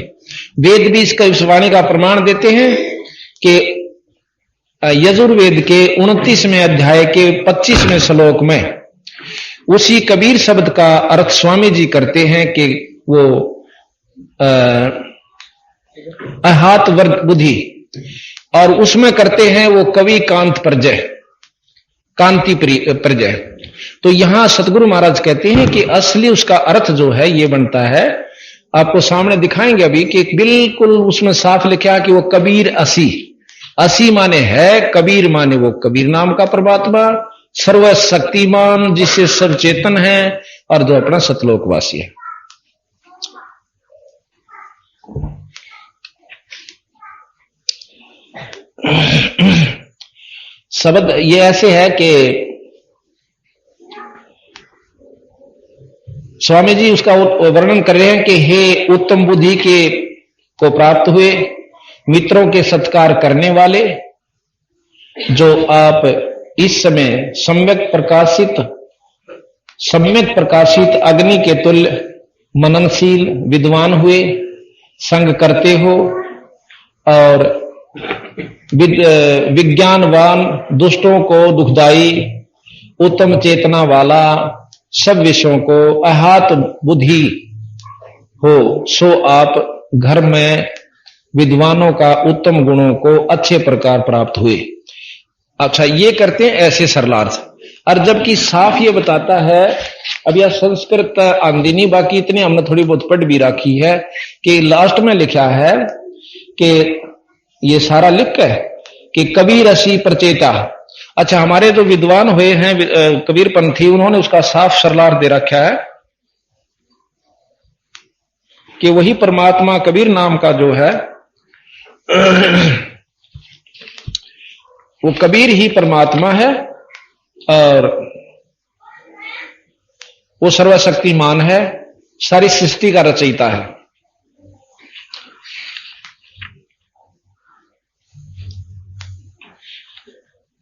वेद भी इसका इस वाणी का प्रमाण देते हैं कि यजुर्वेद के 29वें अध्याय के 25वें श्लोक में उसी कबीर शब्द का अर्थ स्वामी जी करते हैं कि वो अहात वर्ग बुद्धि, और उसमें करते हैं वो कवि कांत प्रजय, कांति प्रजय। तो यहां सतगुरु महाराज कहते हैं कि असली उसका अर्थ जो है ये बनता है, आपको सामने दिखाएंगे अभी, कि बिल्कुल उसमें साफ लिखा कि वो कबीर असी, असी माने है, कबीर माने वो कबीर नाम का परमात्मा, सर्वशक्तिमान जिससे सब चेतन है और जो अपना सतलोकवासी है। शब्द ये ऐसे है कि स्वामी जी उसका वर्णन कर रहे हैं कि हे उत्तम बुद्धि के को प्राप्त हुए, मित्रों के सत्कार करने वाले, जो आप इस समय सम्यक प्रकाशित अग्नि के तुल्य मननशील विद्वान हुए, संग करते हो और विज्ञानवान, दुष्टों को दुखदाई, उत्तम चेतना वाला, सब विषयों को अहात बुद्धि हो, सो आप घर में विद्वानों का उत्तम गुणों को अच्छे प्रकार प्राप्त हुए। अच्छा, ये करते हैं ऐसे सरलार्थ। और जबकि साफ ये बताता है, अब यह संस्कृत आंदी नहीं, बाकी इतने हमने थोड़ी बहुत पढ़ भी रखी है कि लास्ट में लिखा है कि ये सारा लिख है कि कबीर असी प्रचेता। अच्छा, हमारे जो विद्वान हुए हैं कबीर पंथी, उन्होंने उसका साफ सरलार्थ दे रखा है कि वही परमात्मा कबीर नाम का जो है वो कबीर ही परमात्मा है और वो सर्वशक्तिमान है, सारी सृष्टि का रचयिता है।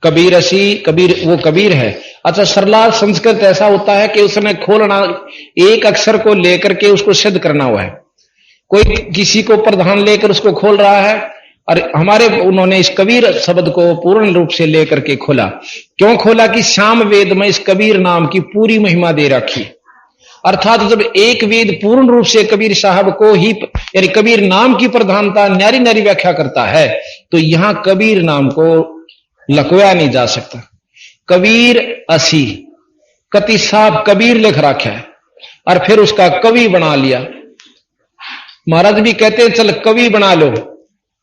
कबीर असी, कबीर वो कबीर है। अच्छा, सरला संस्कृत ऐसा होता है कि उसने खोलना, एक अक्षर को लेकर के उसको सिद्ध करना हुआ है। कोई किसी को प्रधान लेकर उसको खोल रहा है, और हमारे उन्होंने इस कबीर शब्द को पूर्ण रूप से लेकर के खोला। क्यों खोला? कि श्याम वेद में इस कबीर नाम की पूरी महिमा दे रखी। अर्थात जब एक वेद पूर्ण रूप से कबीर साहब को ही, यानी कबीर नाम की प्रधानता न्यारी न्यारी व्याख्या करता है, तो यहां कबीर नाम को लकोया नहीं जा सकता। कबीर असी, कति साहब कबीर लिख रखा है और फिर उसका कवि बना लिया। महाराज भी कहते हैं चल कवि बना लो।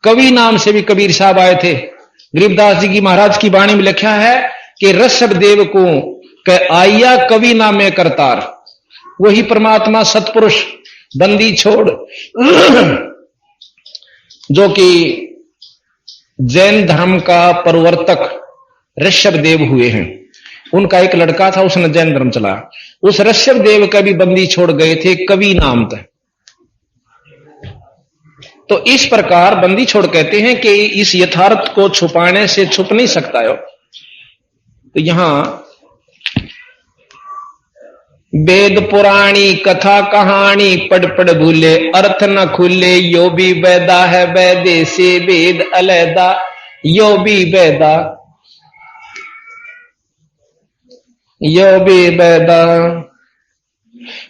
कवि नाम से भी कबीर साहब आए थे। गरीबदास जी की महाराज की वाणी में लिखा है कि ऋषभ देव को कह आया कवि नामे करतार। वही परमात्मा सतपुरुष बंदी छोड़ जो कि जैन धर्म का प्रवर्तक ऋषभ देव हुए हैं। उनका एक लड़का था, उसने जैन धर्म चलाया। उस ऋषभ देव का भी बंदी छोड़ गए थे कवि नाम था। तो इस प्रकार बंदी छोड़ कहते हैं कि इस यथार्थ को छुपाने से छुप नहीं सकता है। तो यहां वेद पुराणी कथा कहानी पढ़ पढ़ भूले, अर्थ न खुले, यो भी वेदा है वेदे से वेद अलैदा, यो भी वेदा यो भी वेदा।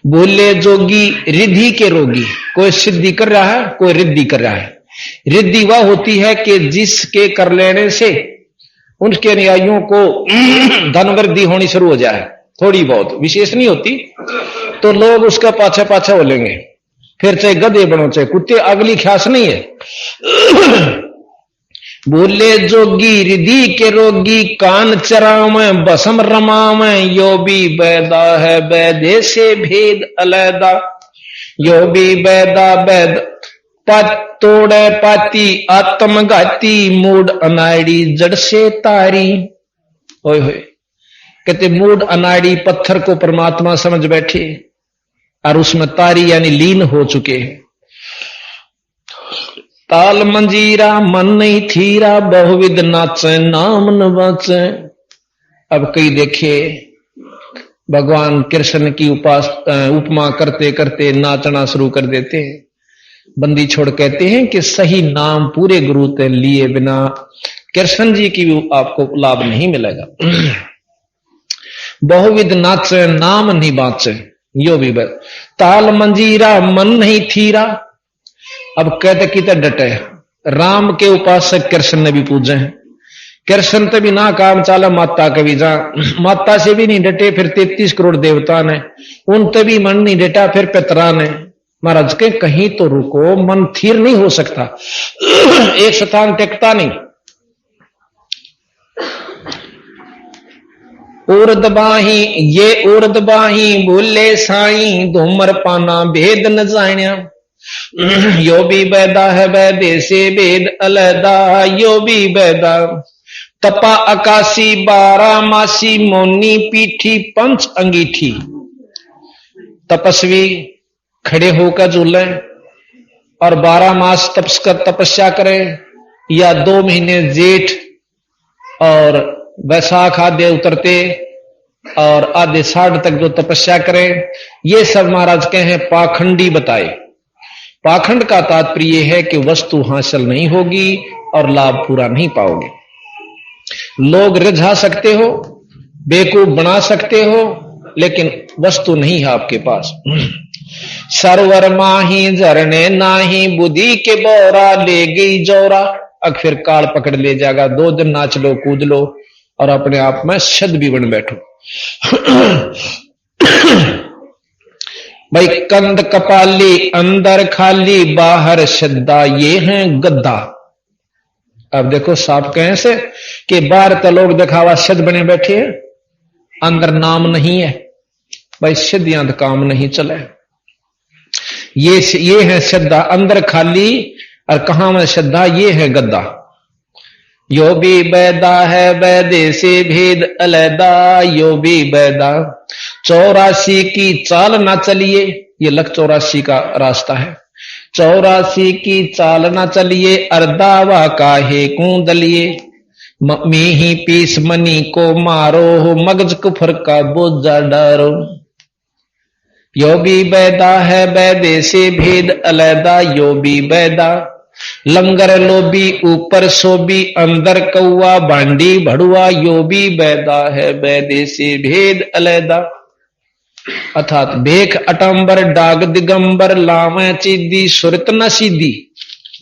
भूले जोगी रिद्धि के रोगी। कोई सिद्धि कर रहा है, कोई रिद्धि कर रहा है। रिद्धि वह होती है कि जिसके कर लेने से उनके अनुयायियों को धन वृद्धि होनी शुरू हो जाए, थोड़ी बहुत, विशेष नहीं होती, तो लोग उसका पाछा पाछा हो लेंगे। फिर चाहे गधे बनो चाहे कुत्ते, अगली ख्यास नहीं है। भूले जोगी रिद्धि के रोगी, कान चराव बसम रमाव, यो भी वेदा है वेदे से भेद अलैदा, यो भी वेदा वेद तोड़े पाती आत्मघाती, मूड अनाड़ी जड़ से तारी। ओए होए, कहते मूड अनाड़ी पत्थर को परमात्मा समझ बैठे और उसमें तारी यानी लीन हो चुके हैं। ताल मंजीरा मन नहीं थीरा, बहुविध नाचे नाम न बाचे। अब कई देखे भगवान कृष्ण की उपमा करते करते नाचना शुरू कर देते हैं। बंदी छोड़ कहते हैं कि सही नाम पूरे गुरु ते लिए बिना कृष्ण जी की भी आपको लाभ नहीं मिलेगा। बहुविध नाचे नाम नहीं बाचे, यो भी ताल मंजीरा मन नहीं थीरा। अब कहते कितने डटे, राम के उपासक कृष्ण ने भी पूजे हैं। कृष्ण तो भी ना काम चाला, माता के भी जा, माता से भी नहीं डटे, फिर 33 करोड़ देवता ने उन तो भी मन नहीं डटा, फिर पितरा ने। महाराज के कहीं तो रुको, मन थीर नहीं हो सकता, एक स्थान टिकता नहीं। उर्द बाही ये उर्द बाही बोले साई, धूमर पाना भेद न जानिया, यो भी वेदा है वेदे से वेद अलैदा, यो भी वेदा। तपा आकाशी 12 मासी, मोनी पीठी पंच अंगीठी। तपस्वी खड़े होकर झूले और 12 मास तपस्या करें, या 2 महीने जेठ और वैशाख आधे उतरते और आधे 60 तक जो तपस्या करें, ये सब महाराज के हैं पाखंडी बताए। पाखंड का तात्पर्य है कि वस्तु हासिल नहीं होगी और लाभ पूरा नहीं पाओगे। लोग रिझा सकते हो, बेवकूफ बना सकते हो, लेकिन वस्तु नहीं है आपके पास। सरवर माही झरने नाही, बुद्धि के बोरा ले गई जोरा। अब फिर काल पकड़ ले जाएगा, 2 दिन नाच लो कूद लो और अपने आप में शद भी बन बैठो। भाई कंद कपाली अंदर खाली, बाहर श्रद्धा, ये है गद्दा। अब देखो साफ कहें से कि बाहर तो लोग दिखावा शद बने बैठे हैं, अंदर नाम नहीं है। भाई सिद्धियां तो काम नहीं चले, ये है श्रद्धा। अंदर खाली और कहां में श्रद्धा, ये है गद्दा। यो भी बैदा है बैदे से भेद अलैदा, यो भी बैदा। 84 की चाल ना चलिए, ये लख 84 का रास्ता है। 84 की चाल ना चलिए, अर्दावा काहे कूदलिए। मी ही पीस मनी को मारो, हो मगज कुफर का बोझा डारो। यो भी बैदा है बैदे से भेद अलैदा, यो भी बैदा। लंगर लोबी ऊपर सोबी, अंदर कौआ बांडी भड़ुआ, यो भी बैदा है बैदे से भेद अलैदा। अर्थात भेख अटंबर डाग दिगंबर, लावे चीदी सुरत न सीधी,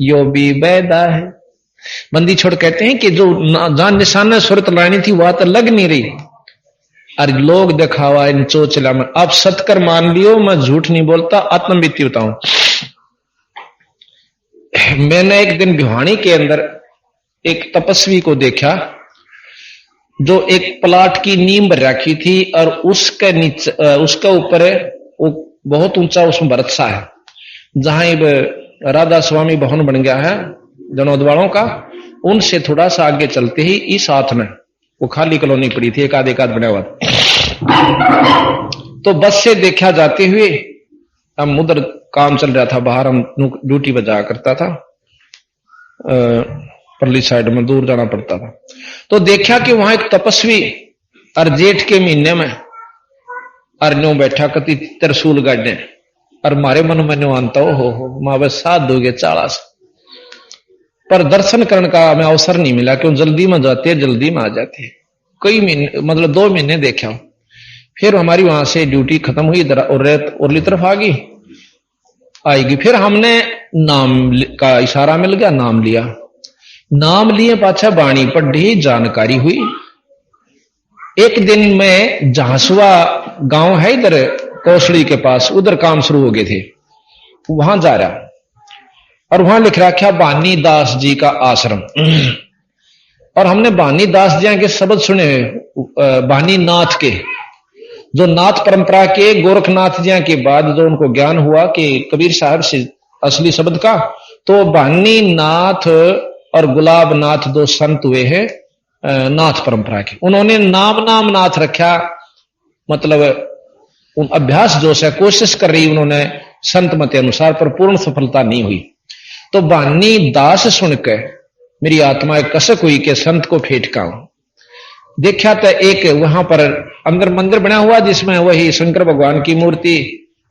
यो भी बैदा है। बंदी छोड़ कहते हैं कि जो जान निशान सुरत लानी थी वह तो लग नहीं रही, अरे लोग दिखावा इन चोचला में। आप सतकर मान लियो, मैं झूठ नहीं बोलता, आत्मबीती बताऊं। मैंने एक दिन भिवानी के अंदर एक तपस्वी को देखा जो एक प्लाट की नींव भर रखी थी और उसके नीचे उसके ऊपर वो बहुत ऊंचा उसमें बरतसा है, जहां राधा स्वामी भवन बन गया है जनौद वालों का। उनसे थोड़ा सा आगे चलते ही इस हाथ में वो खाली कॉलोनी पड़ी थी, एक आध बना हुआ था। तो बस से देखा जाते हुए, हम उधर काम चल रहा था बाहर, हम ड्यूटी पर जाया करता था, परली साइड में दूर जाना पड़ता था। तो देखा कि वहां एक तपस्वी और जेठ के महीने में अरन्यों बैठा कति त्रिशूल गाड़ने, और मारे मन में आनता हो माँ बस साथ दोगे 40। पर दर्शन करने का हमें अवसर नहीं मिला, क्यों जल्दी में जाते जल्दी में आ जाते। कई महीने मतलब 2 महीने देखा। फिर हमारी वहां से ड्यूटी खत्म हुई, इधर उरली तरफ आएगी। फिर हमने नाम का इशारा मिल गया, नाम लिया। नाम लिए पाछा बाणी पढ़ी, जानकारी हुई। एक दिन में झांसुआ गांव है इधर कौशली के पास, उधर काम शुरू हो गए थे, वहां जा रहा और वहां लिख रखा बानी दास जी का आश्रम। और हमने बानी दास जी के शब्द सुने, बानी नाथ के, जो नाथ परंपरा के गोरखनाथ जी के बाद जो उनको ज्ञान हुआ कि कबीर साहब से असली शब्द का, तो बानी नाथ और गुलाब नाथ 2 संत हुए हैं नाथ परंपरा के। उन्होंने नाम नाथ रखा, मतलब उन अभ्यास जो से कोशिश कर रही उन्होंने संत मत अनुसार, पर पूर्ण सफलता नहीं हुई। तो बानी दास सुनकर मेरी आत्मा एक कसक हुई कि संत को फेंटकाऊं। देखा तो एक वहां पर अंदर मंदिर बना हुआ जिसमें वही शंकर भगवान की मूर्ति,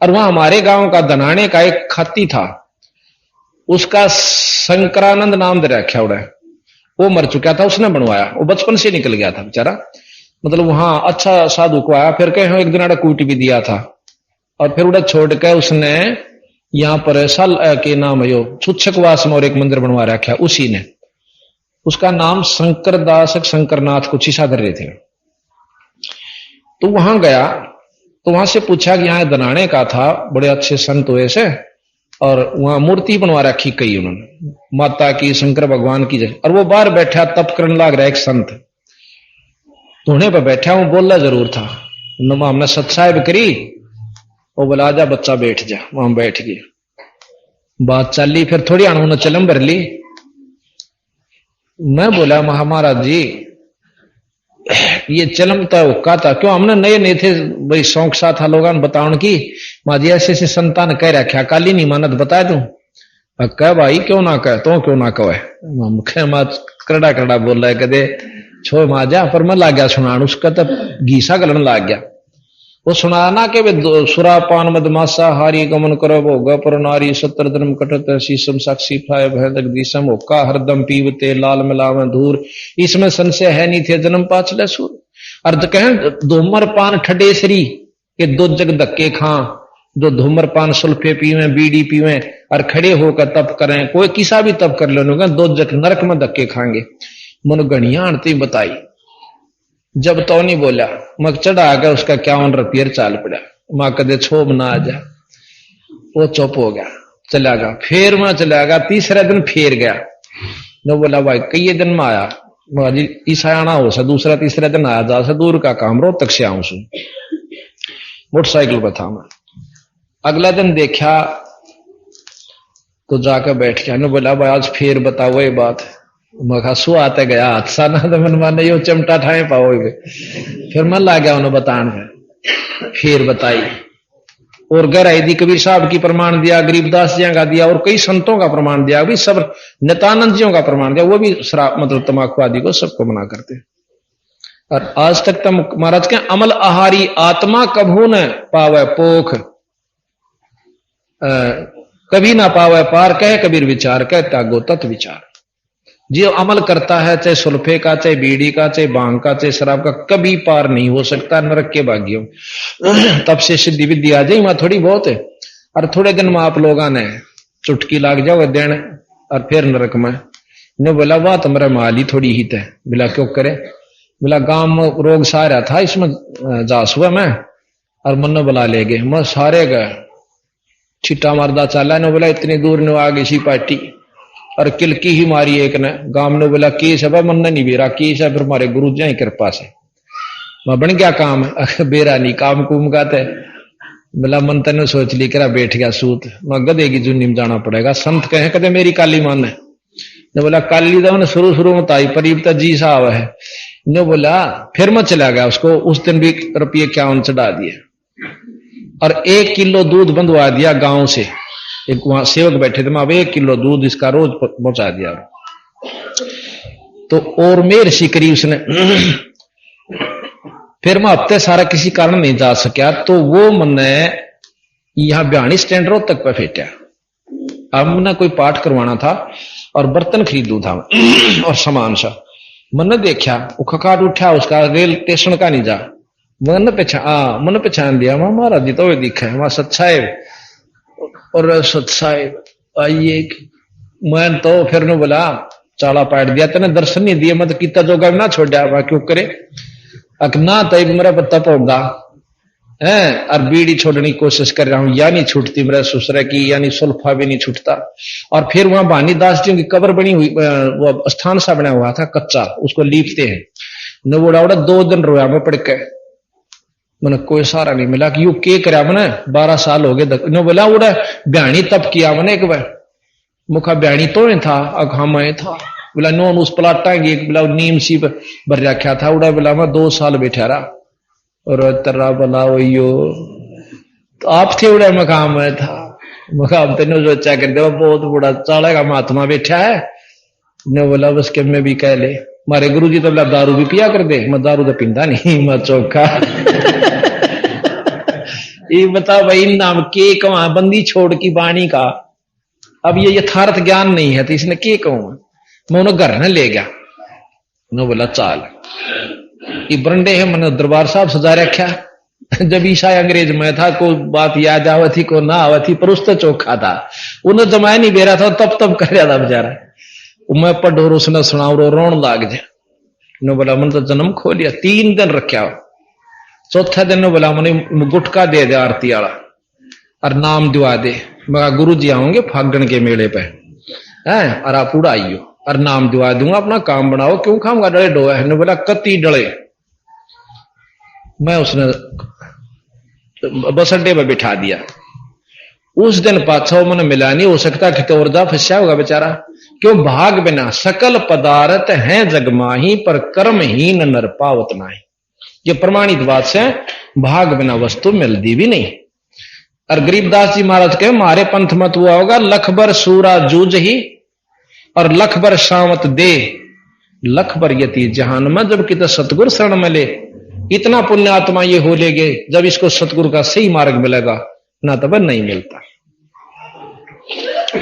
और वहां हमारे गांव का दनाने का एक खाती था, उसका शंकरानंद नाम दे रखा उड़ा, वो मर चुका था, उसने बनवाया, वो बचपन से निकल गया था बेचारा। मतलब वहां अच्छा साधु को आया, फिर कहीं एक दिन कूट भी दिया था, और फिर उड़ा छोड़ के उसने यहां पर साल के नाम है छुच्छकवास में और एक मंदिर बनवा रखा, उसी ने, उसका नाम शंकर दास शंकरनाथ कुछ ईसा धर रहे थे। तो वहां गया, तो वहां से पूछा कि यहाँ दनाने का था, बड़े अच्छे संत हुए से, और वहां मूर्ति बनवा रखी कई उन्होंने, माता की, शंकर भगवान की। और वो बाहर बैठा तप करने लग रहा एक संत, धोने पर बैठा हूं, बोला जरूर था, हमने सत्साहिब करी, वो बोला आजा बच्चा बैठ जा, वहां बैठ गए, बात चली। फिर थोड़ी उन्होंने चलम भर ली। मैं बोला महाराज जी ये चलम तो हुक्का था, क्यों हमने नए थे, भाई शौक सा था लोगों ने बताने की, माजी ऐसे ऐसे संतान कह रखा, काली नहीं मानत बता दूं। कह भाई क्यों ना कह, तो क्यों ना कहे, माँ करड़ा करड़ा बोल रहा है, कदे छो माजा, पर मैं लाग गया सुनान, उसका तो घीसा गलन लाग गया। वो सुनाना के वे सुरा पान मदमासा हारी गमन करो भोगा पर नारी, सत्र धर्म कटत शीशम साक्षी फाय भैदक दिसम होका हरदम पीवते लाल मिलावे धूर, इसमें संशय है नहीं थे जन्म पाछले सूर। अर्थ कहें धूमर पान ठडे श्री के 2 जग धक्के खां, जो धूमर पान सुल्फे पीवे बीड़ी पीवे और खड़े होकर तप करें, कोई किसा भी तप कर लो 2 जग नरक में धक्के खाएंगे। मन गणिया आरती बताई, जब तो नहीं बोला, मग चढ़ा गया उसका 51 रुपये चाल पड़ा, माँ कदे छो बना आ जा, वो चुप हो गया, चला गया। फिर मैं चला गया, तीसरे दिन फिर गया, no बोला भाई कई दिन में आया, जी ईसा आना हो सा, दूसरा तीसरा दिन आया, जा से दूर का काम, रोहतक से आऊं सू, मोटरसाइकिल पर था मैं। अगला दिन देखा तो जाकर बैठ गया, बोला भाई आज फिर बताओ ये बात, मैं सु आते गया हाथ सा ना तो मन माने यो चमटा ठाए पाओगे। फिर मन ला गया उन्हें बताने में, फिर बताई और गहराई दी, कबीर साहब की प्रमाण दिया, गरीबदास जी का दिया और कई संतों का प्रमाण दिया, भी सब नित्यानंद जियों का प्रमाण दिया, वो भी शराब मतलब तम्बाकू आदि को सबको मना करते। और आज तक तो महाराज के अमल आहारी आत्मा कभू न पावे पोख, कभी ना पावे पार, कहे कबीर विचार, कह त्यागो तत् विचार। जो अमल करता है चाहे सुल्फे का, चाहे बीड़ी का, चाहे भांग का, चाहे शराब का, कभी पार नहीं हो सकता नरक के भाग्यों। तब से सिद्धि विद्या आ जाए वहां थोड़ी बहुत है, और थोड़े दिन में आप लोग ने चुटकी लाग जाओ दिन और फिर नरक में। ने बोला वाह तुम्हारा माल ही थोड़ी ही थे। बोला क्यों करे? बोला गांव में रोग सा रहा था, इसमें जास हुआ मैं और मन बुला ले गए, मैं सारे गए छिट्टा मारदा चाला। ने बोला इतनी दूर ने आ गई सी पार्टी और किलकी ही मारी एक ने। गांव ने बोला केस है, मन नहीं बेरा केस है, फिर हमारे गुरु जी की कृपा से मैं बन गया काम। बेरा नहीं काम कुम का थे। बोला मन तेने सोच ली करा बैठ गया सूत, मैं गधे की जुन्नी में जाना पड़ेगा। संत कहे कदे मेरी काली मान है। ने बोला काली तो शुरू में ताई परीब तो जी साहब है। ने बोला फिर मैं चला गया, उसको उस दिन भी रुपये 51 चढ़ा दिए और 1 किलो दूध बंधवा दिया गांव से। एक वहां सेवक बैठे थे, मैं अब 1 किलो दूध इसका रोज पहुंचा दिया। तो और मेर शिकरी उसने। फिर मैं हफ्ते सारा किसी कारण नहीं जा सका, तो वो मैंने यहां ब्याणी स्टैंड रोड तक पे फेंटा। अब मैंने कोई पाठ करवाना था और बर्तन खरीदू था और सामान सा। मैंने देखा वो खकाट उठा, उसका रेल स्टेशन का नहीं जा। मैंने पहचान दिया, वहां महाराज जी तो दिखा है, वहां सत्साहेब और सत्साहेब आइए। मैं तो फिर ने बोला चाला पाट दिया, तेने दर्शन नहीं दिए, मैं तो कितना जोगा ना छोड़ा। वहां क्यों करे अकना तय मेरा पत्ता पौधा है और बीड़ी छोड़ने की कोशिश कर रहा हूं, या नहीं छूटती मेरा ससुर की, यानी सुल्फा भी नहीं छूटता। और फिर वहां भानीदास जी की कब्र बनी हुई, वो स्थान सा बना हुआ था कच्चा, उसको लीपते हैं। न बोला 2 दिन रोया मैं पड़ के, मैंने कोई सहारा नहीं मिला कि यू के करा मैंने 12 साल हो गए। न बोला उड़ा ब्याणी तब किया मैंने एक बार, मुखा ब्याणी तो नहीं था अखा मैं था। बोला नोन उस प्लाटा की एक बोला नीम सी भर रखा था। उड़ा बोला मैं 2 साल बैठा रहा और तर्रा बोला यो तो आप थे उड़ा मकाम में था। मकाम तेने सोचा कर दे बहुत बड़ा चाला का महात्मा बैठा है। ने बोला बस के मैं भी कह ले, मारे गुरु जी तो बोला दारू भी पिया कर दे। मैं दारू तो पींदा नहीं, मैं चौखा। ये बता भाई नाम के कहा बंदी छोड़ की बाणी का। अब ये यथार्थ ज्ञान नहीं है तो इसने के कहूं, मैं उन्हें घर न ले गया। उन्होंने बोला चाल ये बरंडे है, मैंने दरबार साहब सजा रखा। जब ईसा अंग्रेज में था, कोई बात याद आवत थी को ना आवत थी, पर उस तो चौखा था। उन्हें जमाया नहीं बेरा था, तब कर रहा था बेचारा। मैं पढ़ोर उसने सुनाओ रोन लाग जाए। ने बोला मैंने तो जन्म खो लिया। 3 दिन रखा। चौथा दिन ने बोला मैंने गुटका दे दे आरती वाला और नाम दिवा दे। मैं गुरु जी आओगे फागण के मेले पे है और आप उड़ाइयो और नाम दिवा दूंगा, अपना काम बनाओ। क्यों खाऊंगा डले डोया है। ने बोला कति डले। मैं उसने बस अड्डे में बिठा दिया। उस दिन पाछो मैंने मिला नहीं, हो सकता कि तो जा फंसा होगा बेचारा। क्यों भाग बिना सकल पदार्थ है जगमाही, पर कर्महीन नर पावत नाही। ये प्रमाणित बात से भाग बिना वस्तु मिलती भी नहीं। और गरीबदास जी महाराज के मारे पंथ मत हुआ होगा, लख बर सूरा जूझ ही और लख बर शामत दे, लख बर यति जहान में। जब कित सतगुरु शरण मिले, इतना पुण्य आत्मा ये हो लेगे, जब इसको सतगुरु का सही मार्ग मिलेगा ना तब नहीं मिलता।